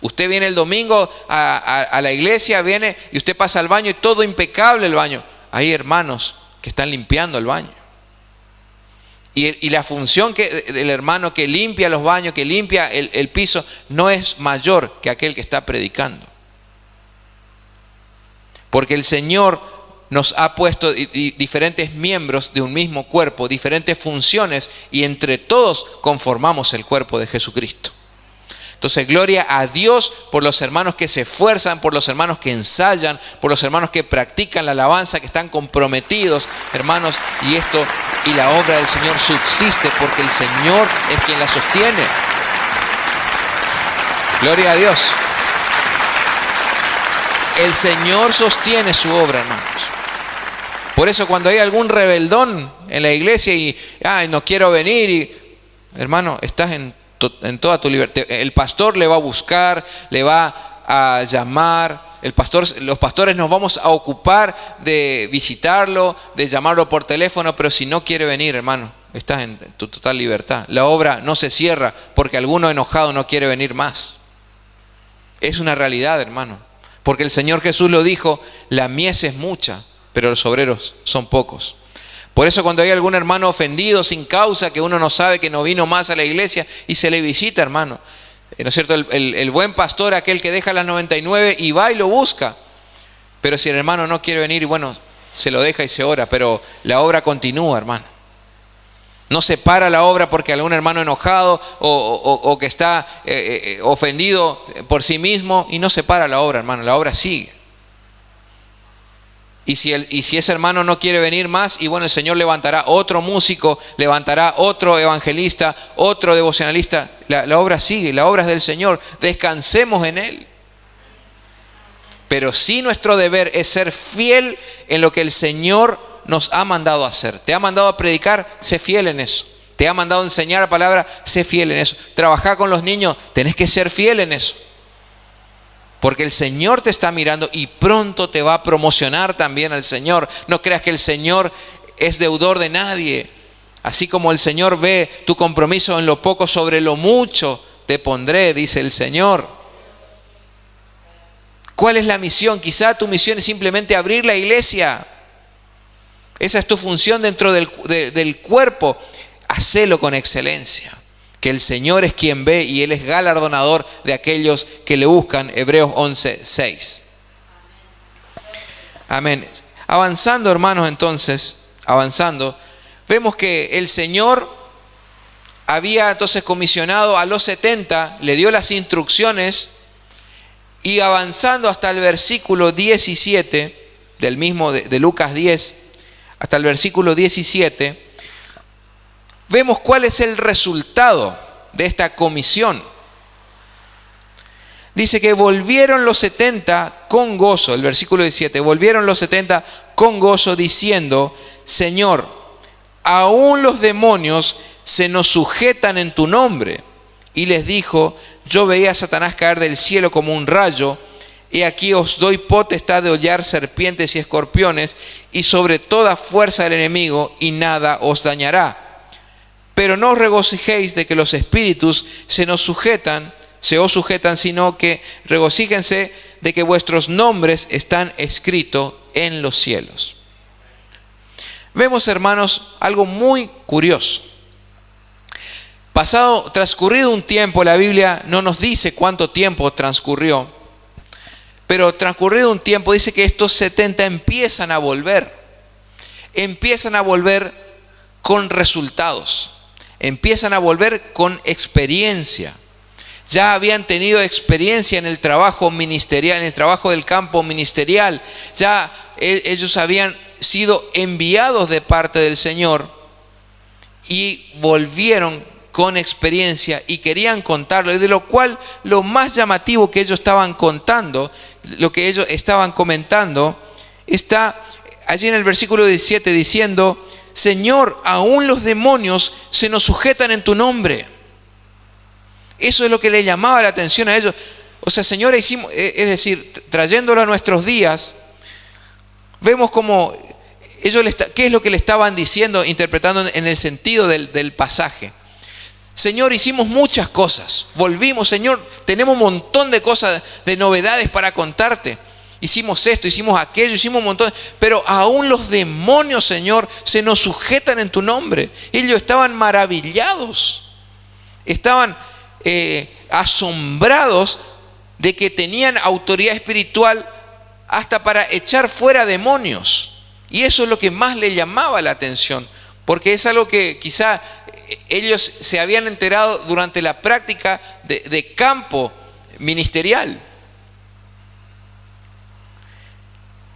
Usted viene el domingo a la iglesia, viene y usted pasa al baño y todo impecable el baño. Hay hermanos que están limpiando el baño. Y la función del hermano que limpia los baños, que limpia el piso, no es mayor que aquel que está predicando. Porque el Señor nos ha puesto diferentes miembros de un mismo cuerpo, diferentes funciones, y entre todos conformamos el cuerpo de Jesucristo. Entonces, gloria a Dios por los hermanos que se esfuerzan, por los hermanos que ensayan, por los hermanos que practican la alabanza, que están comprometidos, hermanos, y la obra del Señor subsiste porque el Señor es quien la sostiene. Gloria a Dios. El Señor sostiene su obra, hermanos. Por eso cuando hay algún rebeldón en la iglesia y no quiero venir, hermano, estás en toda tu libertad. El pastor le va a buscar, le va a llamar. Los pastores nos vamos a ocupar de visitarlo, de llamarlo por teléfono, pero si no quiere venir, hermano, estás en tu total libertad. La obra no se cierra porque alguno enojado no quiere venir más. Es una realidad, hermano, porque el Señor Jesús lo dijo: la mies es mucha, pero los obreros son pocos. Por eso cuando hay algún hermano ofendido sin causa, que uno no sabe, que no vino más a la iglesia, y se le visita, hermano, ¿no es cierto? El buen pastor, aquel que deja las 99 y va y lo busca. Pero si el hermano no quiere venir, bueno, se lo deja y se ora, pero la obra continúa, hermano. No se para la obra porque algún hermano enojado o que está ofendido por sí mismo, y no se para la obra, hermano, la obra sigue. Y si ese hermano no quiere venir más, y bueno, el Señor levantará otro músico, levantará otro evangelista, otro devocionalista. La obra sigue, la obra es del Señor. Descansemos en Él. Pero sí, nuestro deber es ser fiel en lo que el Señor nos ha mandado a hacer. Te ha mandado a predicar, sé fiel en eso. Te ha mandado a enseñar la palabra, sé fiel en eso. Trabajar con los niños, tenés que ser fiel en eso. Porque el Señor te está mirando y pronto te va a promocionar también al Señor. No creas que el Señor es deudor de nadie. Así como el Señor ve tu compromiso en lo poco, sobre lo mucho te pondré, dice el Señor. ¿Cuál es la misión? Quizá tu misión es simplemente abrir la iglesia. Esa es tu función dentro del cuerpo. Hacelo con excelencia. Que el Señor es quien ve y Él es galardonador de aquellos que le buscan. Hebreos 11:6. Amén. Avanzando, hermanos, entonces, vemos que el Señor había entonces comisionado a los 70, le dio las instrucciones, y avanzando hasta el versículo 17, del mismo de Lucas 10, hasta el versículo 17, vemos cuál es el resultado de esta comisión. Dice que volvieron los 70 con gozo, el versículo 17, volvieron los 70 con gozo diciendo, Señor, aún los demonios se nos sujetan en tu nombre. Y les dijo, yo veía a Satanás caer del cielo como un rayo, y aquí os doy potestad de hollar serpientes y escorpiones, y sobre toda fuerza del enemigo, y nada os dañará. Pero no os regocijéis de que los espíritus se os sujetan, sino que regocíjense de que vuestros nombres están escritos en los cielos. Vemos, hermanos, algo muy curioso. Transcurrido un tiempo, la Biblia no nos dice cuánto tiempo transcurrió, pero transcurrido un tiempo dice que estos 70 empiezan a volver con resultados, empiezan a volver con experiencia. Ya habían tenido experiencia en el trabajo ministerial, en el trabajo del campo ministerial. Ya ellos habían sido enviados de parte del Señor y volvieron con experiencia y querían contarlo. Y de lo cual lo más llamativo que ellos estaban contando, lo que ellos estaban comentando, está allí en el versículo 17 diciendo, Señor, aún los demonios se nos sujetan en tu nombre. Eso es lo que le llamaba la atención a ellos. O sea, Señor, es decir, trayéndolo a nuestros días, vemos como ellos, qué es lo que le estaban diciendo, interpretando en el sentido del pasaje. Señor, hicimos muchas cosas, volvimos, Señor, tenemos un montón de cosas, de novedades para contarte. Hicimos esto, hicimos aquello, hicimos un montón, pero aún los demonios, Señor, se nos sujetan en tu nombre. Ellos estaban maravillados, estaban asombrados de que tenían autoridad espiritual hasta para echar fuera demonios. Y eso es lo que más le llamaba la atención, porque es algo que quizá ellos se habían enterado durante la práctica de campo ministerial.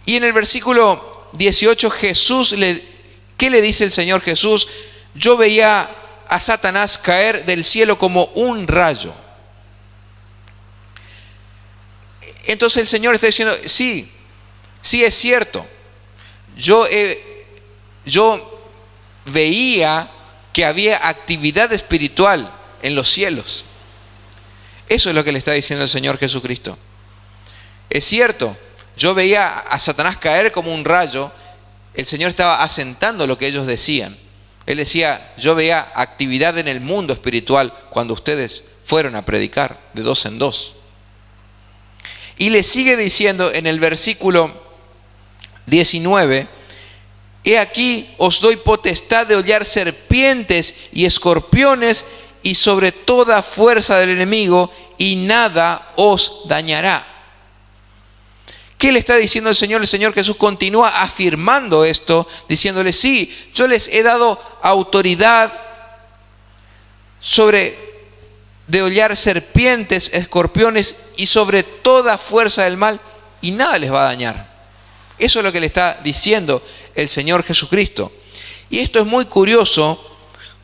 Y en el versículo 18 ¿qué le dice el Señor Jesús? Yo veía a Satanás caer del cielo como un rayo. Entonces el Señor está diciendo, sí es cierto. Yo veía que había actividad espiritual en los cielos. Eso es lo que le está diciendo el Señor Jesucristo. Es cierto, yo veía a Satanás caer como un rayo. El Señor estaba asentando lo que ellos decían. Él decía, yo veía actividad en el mundo espiritual cuando ustedes fueron a predicar de dos en dos. Y le sigue diciendo en el versículo 19, he aquí os doy potestad de hollar serpientes y escorpiones y sobre toda fuerza del enemigo y nada os dañará. ¿Qué le está diciendo el Señor? El Señor Jesús continúa afirmando esto, diciéndole, sí, yo les he dado autoridad de hollar serpientes, escorpiones y sobre toda fuerza del mal y nada les va a dañar. Eso es lo que le está diciendo el Señor Jesucristo. Y esto es muy curioso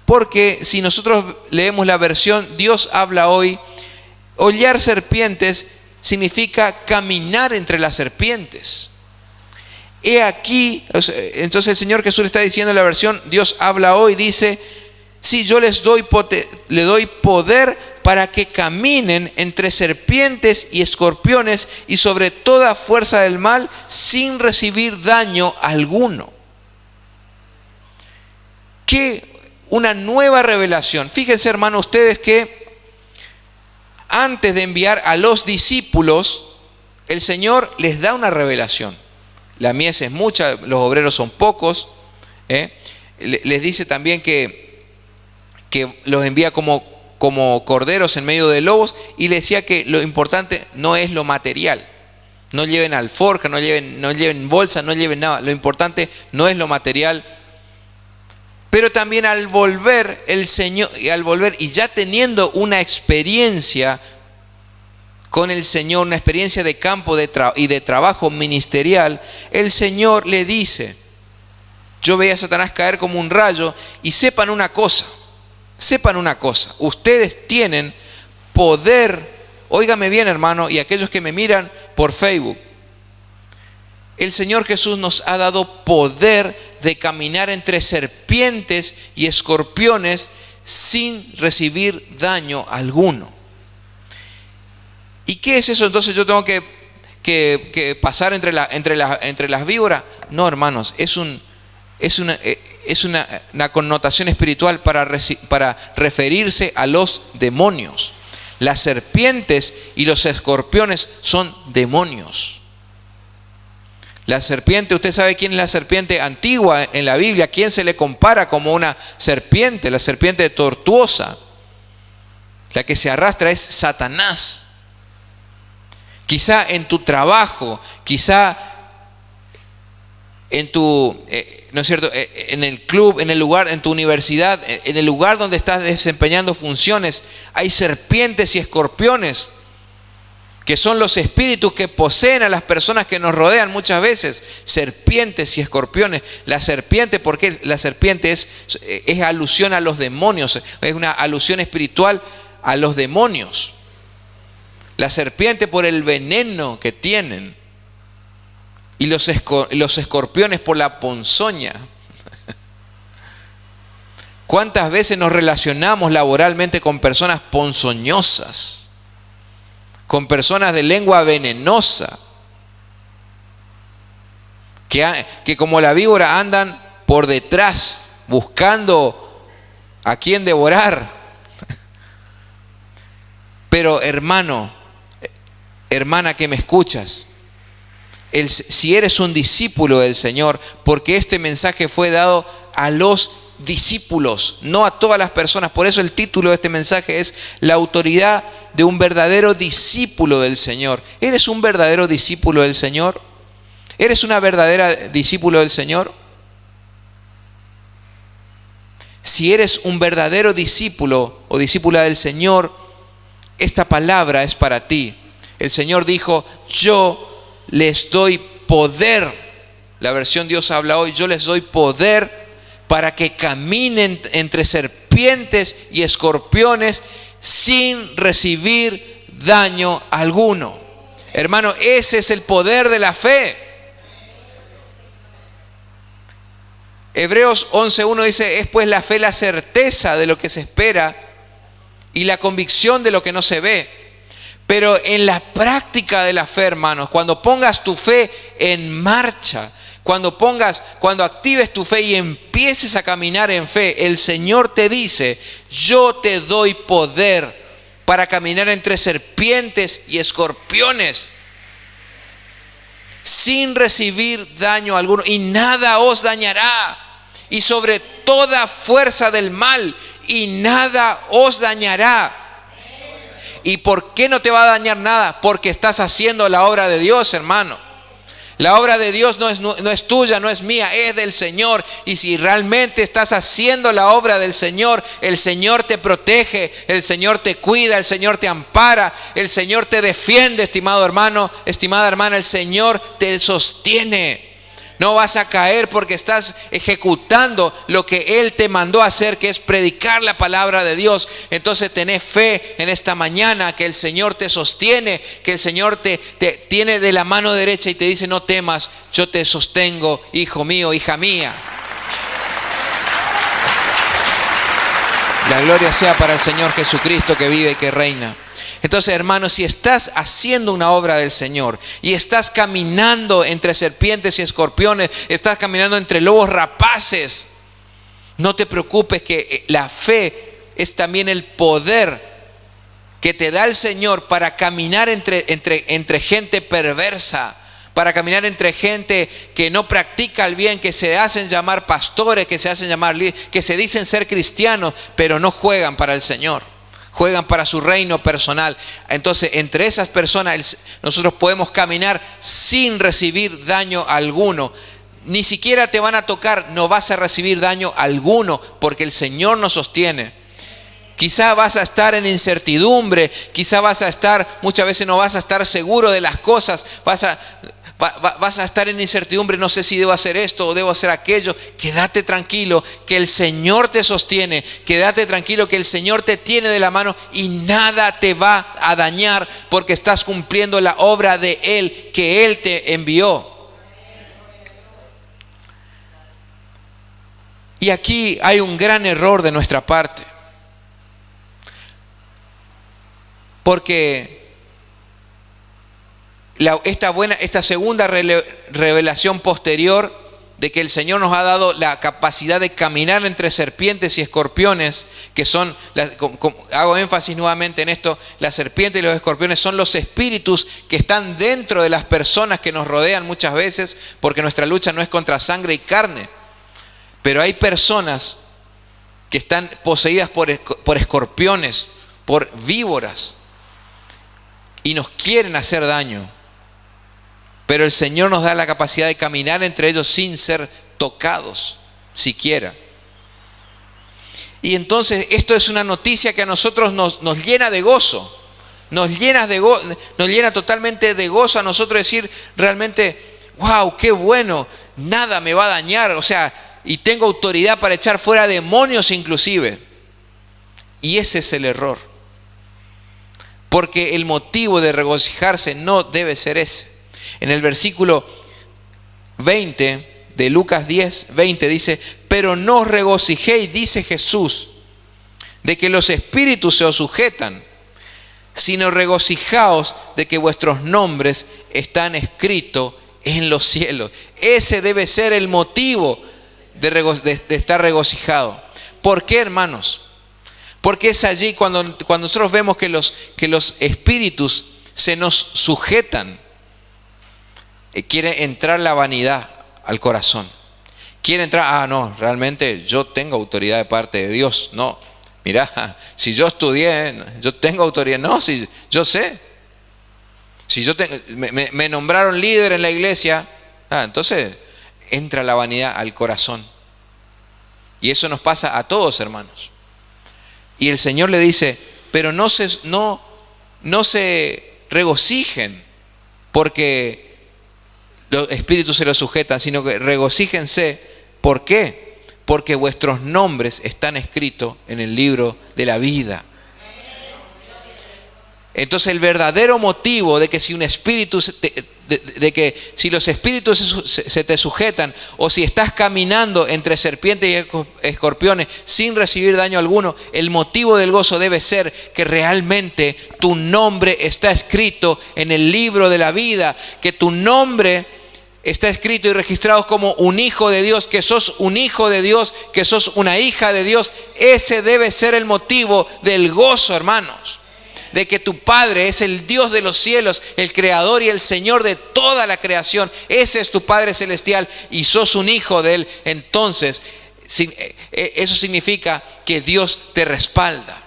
porque si nosotros leemos la versión Dios habla hoy, hollar serpientes significa caminar entre las serpientes. He aquí, entonces el Señor Jesús le está diciendo en la versión Dios habla hoy, dice, sí, yo le doy poder para que caminen entre serpientes y escorpiones y sobre toda fuerza del mal sin recibir daño alguno. Que una nueva revelación. Fíjense, hermanos, ustedes que antes de enviar a los discípulos, el Señor les da una revelación. La mies es mucha, los obreros son pocos. Les dice también que los envía como corderos en medio de lobos, y les decía que lo importante no es lo material. No lleven alforja, no lleven bolsa, no lleven nada. Lo importante no es lo material. Pero también al volver el Señor, y ya teniendo una experiencia con el Señor, una experiencia de campo y de trabajo ministerial, el Señor le dice, yo veía a Satanás caer como un rayo, y sepan una cosa, sepan una cosa, ustedes tienen poder, óigame bien hermano, y aquellos que me miran por Facebook, el Señor Jesús nos ha dado poder de caminar entre serpientes y escorpiones sin recibir daño alguno. ¿Y qué es eso? Entonces yo tengo que pasar entre las víboras. No, hermanos, es una connotación espiritual para referirse a los demonios. Las serpientes y los escorpiones son demonios. La serpiente, usted sabe quién es la serpiente antigua en la Biblia, quién se le compara como una serpiente, la serpiente tortuosa. La que se arrastra es Satanás. Quizá en tu trabajo, quizá en tu, ¿no es cierto?, en el club, en el lugar, en tu universidad, en el lugar donde estás desempeñando funciones, hay serpientes y escorpiones, que son los espíritus que poseen a las personas que nos rodean muchas veces. Serpientes y escorpiones. La serpiente, porque la serpiente es alusión a los demonios, es una alusión espiritual a los demonios. La serpiente por el veneno que tienen, y los escorpiones por la ponzoña. ¿Cuántas veces nos relacionamos laboralmente con personas ponzoñosas? Con personas de lengua venenosa, que como la víbora andan por detrás buscando a quién devorar. Pero hermano, hermana que me escuchas, si eres un discípulo del Señor, porque este mensaje fue dado a los discípulos, no a todas las personas. Por eso el título de este mensaje es La autoridad de un verdadero discípulo del Señor. ¿Eres un verdadero discípulo del Señor? ¿Eres una verdadera discípulo del Señor? Si eres un verdadero discípulo o discípula del Señor, esta palabra es para ti. El Señor dijo: yo les doy poder. La versión Dios habla hoy: yo les doy poder para que caminen entre serpientes y escorpiones sin recibir daño alguno. Hermano, ese es el poder de la fe. Hebreos 11:1 dice: es pues la fe la certeza de lo que se espera y la convicción de lo que no se ve. Pero en la práctica de la fe, hermanos, cuando pongas tu fe en marcha, cuando actives tu fe y empieces a caminar en fe, el Señor te dice: yo te doy poder para caminar entre serpientes y escorpiones sin recibir daño alguno, y nada os dañará, y sobre toda fuerza del mal, y nada os dañará. ¿Y por qué no te va a dañar nada? Porque estás haciendo la obra de Dios, hermano. La obra de Dios no es tuya, no es mía, es del Señor. Y si realmente estás haciendo la obra del Señor, el Señor te protege, el Señor te cuida, el Señor te ampara, el Señor te defiende, estimado hermano, estimada hermana, el Señor te sostiene. No vas a caer porque estás ejecutando lo que Él te mandó a hacer, que es predicar la palabra de Dios. Entonces tenés fe en esta mañana que el Señor te sostiene, que el Señor te tiene de la mano derecha y te dice: no temas, yo te sostengo, hijo mío, hija mía. La gloria sea para el Señor Jesucristo, que vive y que reina. Entonces, hermanos, si estás haciendo una obra del Señor y estás caminando entre serpientes y escorpiones, estás caminando entre lobos rapaces, no te preocupes, que la fe es también el poder que te da el Señor para caminar entre gente perversa, para caminar entre gente que no practica el bien, que se hacen llamar pastores, que se hacen llamar líderes, que se dicen ser cristianos, pero no juegan para el Señor. Juegan para su reino personal. Entonces, entre esas personas nosotros podemos caminar sin recibir daño alguno. Ni siquiera te van a tocar, no vas a recibir daño alguno, porque el Señor nos sostiene. Quizá vas a estar en incertidumbre, quizá muchas veces no vas a estar seguro de las cosas, Vas a estar en incertidumbre, no sé si debo hacer esto o debo hacer aquello. Quédate tranquilo, que el Señor te sostiene. Quédate tranquilo, que el Señor te tiene de la mano y nada te va a dañar, porque estás cumpliendo la obra de Él, que Él te envió. Y aquí hay un gran error de nuestra parte, porque esta segunda revelación posterior de que el Señor nos ha dado la capacidad de caminar entre serpientes y escorpiones, que son, hago énfasis nuevamente en esto, las serpientes y los escorpiones son los espíritus que están dentro de las personas que nos rodean muchas veces, porque nuestra lucha no es contra sangre y carne, pero hay personas que están poseídas por escorpiones, por víboras, y nos quieren hacer daño. Pero el Señor nos da la capacidad de caminar entre ellos sin ser tocados, siquiera. Y entonces esto es una noticia que a nosotros nos llena de gozo. Nos llena totalmente de gozo a nosotros decir realmente, wow, qué bueno, nada me va a dañar. O sea, y tengo autoridad para echar fuera demonios inclusive. Y ese es el error. Porque el motivo de regocijarse no debe ser ese. En el versículo 20 de Lucas 10, 20 dice, pero no os regocijéis, dice Jesús, de que los espíritus se os sujetan, sino regocijaos de que vuestros nombres están escritos en los cielos. Ese debe ser el motivo de estar regocijado. ¿Por qué, hermanos? Porque es allí cuando nosotros vemos que los espíritus se nos sujetan. Quiere entrar la vanidad al corazón. Quiere entrar, no, realmente yo tengo autoridad de parte de Dios. No, mira, si yo estudié, yo tengo autoridad. No, si yo sé. Si me nombraron líder en la iglesia, entonces entra la vanidad al corazón. Y eso nos pasa a todos, hermanos. Y el Señor le dice, pero no se regocijen porque los espíritus se los sujetan, sino que regocíjense. ¿Por qué? Porque vuestros nombres están escritos en el libro de la vida. Entonces el verdadero motivo de que si un espíritu, de que si los espíritus se te sujetan, o si estás caminando entre serpientes y escorpiones sin recibir daño alguno, el motivo del gozo debe ser que realmente tu nombre está escrito en el libro de la vida, que tu nombre está escrito y registrado como un hijo de Dios, que sos un hijo de Dios, que sos una hija de Dios. Ese debe ser el motivo del gozo, hermanos. De que tu Padre es el Dios de los cielos, el Creador y el Señor de toda la creación. Ese es tu Padre celestial y sos un hijo de Él. Entonces, eso significa que Dios te respalda.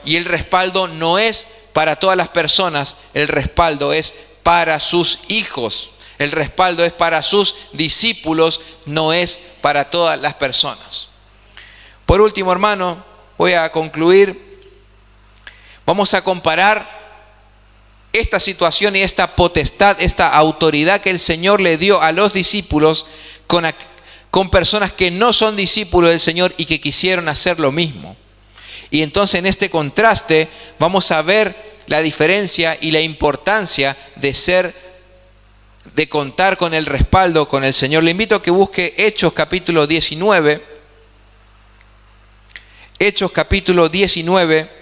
Y el respaldo no es para todas las personas, el respaldo es para sus hijos. El respaldo es para sus discípulos, no es para todas las personas. Por último, hermano, voy a concluir. Vamos a comparar esta situación y esta potestad, esta autoridad que el Señor le dio a los discípulos con personas que no son discípulos del Señor y que quisieron hacer lo mismo. Y entonces en este contraste vamos a ver la diferencia y la importancia de contar con el respaldo con el Señor. Le invito a que busque Hechos capítulo 19. Hechos capítulo 19.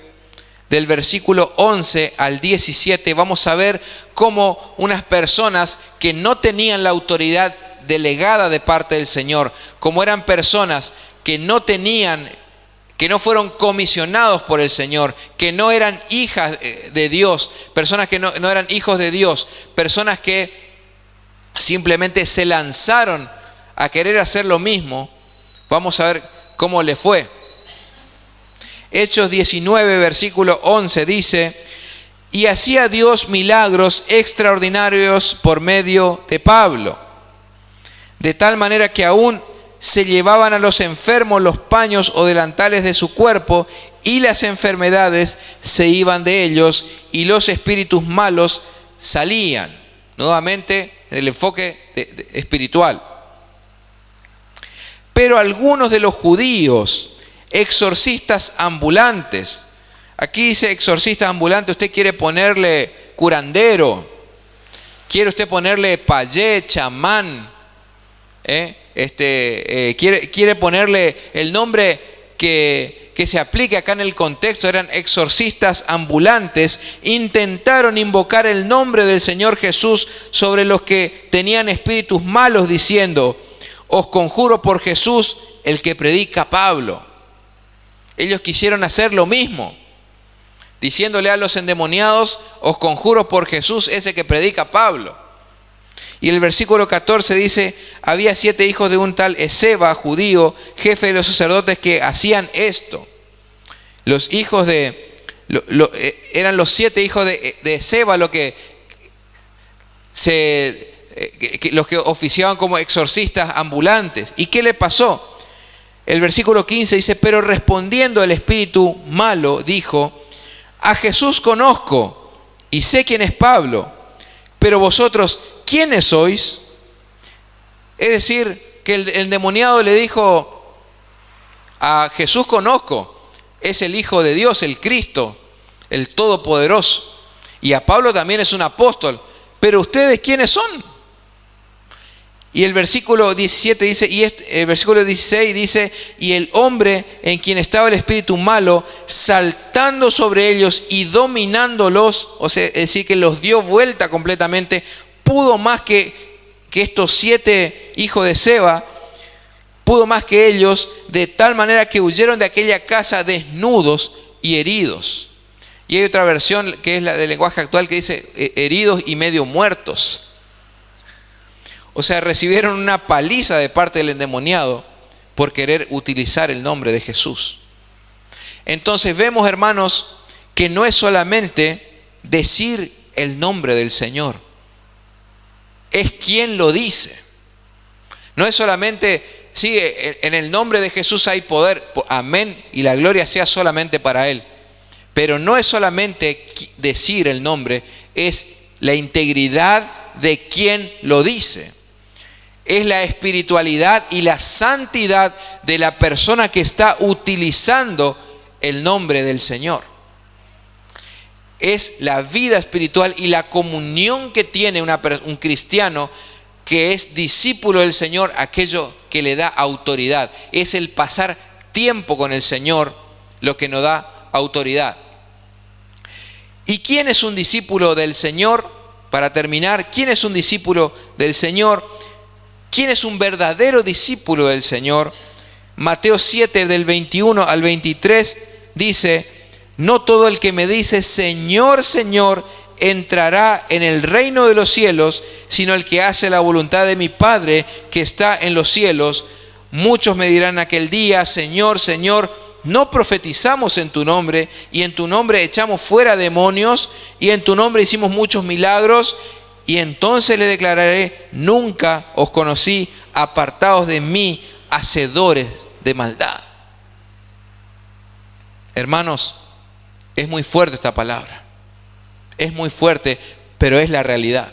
Del versículo 11 al 17 vamos a ver cómo unas personas que no tenían la autoridad delegada de parte del Señor, como eran personas que no fueron comisionados por el Señor, que no eran hijas de Dios, personas que no eran hijos de Dios, personas que simplemente se lanzaron a querer hacer lo mismo. Vamos a ver cómo le fue. Hechos 19, versículo 11 dice, y hacía Dios milagros extraordinarios por medio de Pablo, de tal manera que aún se llevaban a los enfermos los paños o delantales de su cuerpo, y las enfermedades se iban de ellos, y los espíritus malos salían. nuevamente el enfoque espiritual. Pero algunos de los judíos, exorcistas ambulantes, aquí dice exorcista ambulante, usted quiere ponerle curandero, quiere usted ponerle payé, chamán, quiere ponerle el nombre que se aplique acá en el contexto, eran exorcistas ambulantes, intentaron invocar el nombre del Señor Jesús sobre los que tenían espíritus malos, diciendo: os conjuro por Jesús, el que predica Pablo. Ellos quisieron hacer lo mismo, diciéndole a los endemoniados: os conjuro por Jesús, ese que predica Pablo. Y el versículo 14 dice: había 7 hijos de un tal Esceva, judío, jefe de los sacerdotes, que hacían esto. Los hijos eran los 7 hijos de Esceva los que oficiaban como exorcistas ambulantes. ¿Y qué le pasó? El versículo 15 dice: pero respondiendo el espíritu malo, dijo: a Jesús conozco y sé quién es Pablo, pero vosotros, ¿quiénes sois? Es decir, que el endemoniado le dijo: a Jesús conozco, es el Hijo de Dios, el Cristo, el Todopoderoso. Y a Pablo también es un apóstol, pero ¿ustedes quiénes son? Y el versículo 17 dice, el versículo 16 dice: y el hombre en quien estaba el espíritu malo, saltando sobre ellos y dominándolos, o sea, es decir, que los dio vuelta completamente, pudo más que estos 7 hijos de Seba, pudo más que ellos, de tal manera que huyeron de aquella casa desnudos y heridos. Y hay otra versión que es la del lenguaje actual que dice heridos y medio muertos. O sea, recibieron una paliza de parte del endemoniado por querer utilizar el nombre de Jesús. Entonces vemos, hermanos, que no es solamente decir el nombre del Señor, es quien lo dice. No es solamente, sí, en el nombre de Jesús hay poder, amén, y la gloria sea solamente para Él. Pero no es solamente decir el nombre, es la integridad de quien lo dice. Es la espiritualidad y la santidad de la persona que está utilizando el nombre del Señor. Es la vida espiritual y la comunión que tiene un cristiano que es discípulo del Señor, aquello que le da autoridad. Es el pasar tiempo con el Señor lo que nos da autoridad. ¿Y quién es un discípulo del Señor? Para terminar, ¿quién es un discípulo del Señor? ¿Quién es un verdadero discípulo del Señor? Mateo 7, del 21 al 23, dice: no todo el que me dice Señor, Señor, entrará en el reino de los cielos, sino el que hace la voluntad de mi Padre que está en los cielos. Muchos me dirán aquel día: Señor, Señor, ¿no profetizamos en tu nombre? Y en tu nombre echamos fuera demonios, y en tu nombre hicimos muchos milagros. Y entonces le declararé: nunca os conocí, apartados de mí, hacedores de maldad. Hermanos, es muy fuerte esta palabra. Es muy fuerte, pero es la realidad.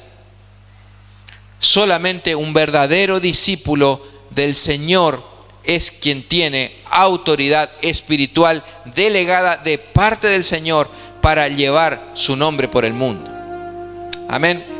Solamente un verdadero discípulo del Señor es quien tiene autoridad espiritual delegada de parte del Señor para llevar su nombre por el mundo. Amén.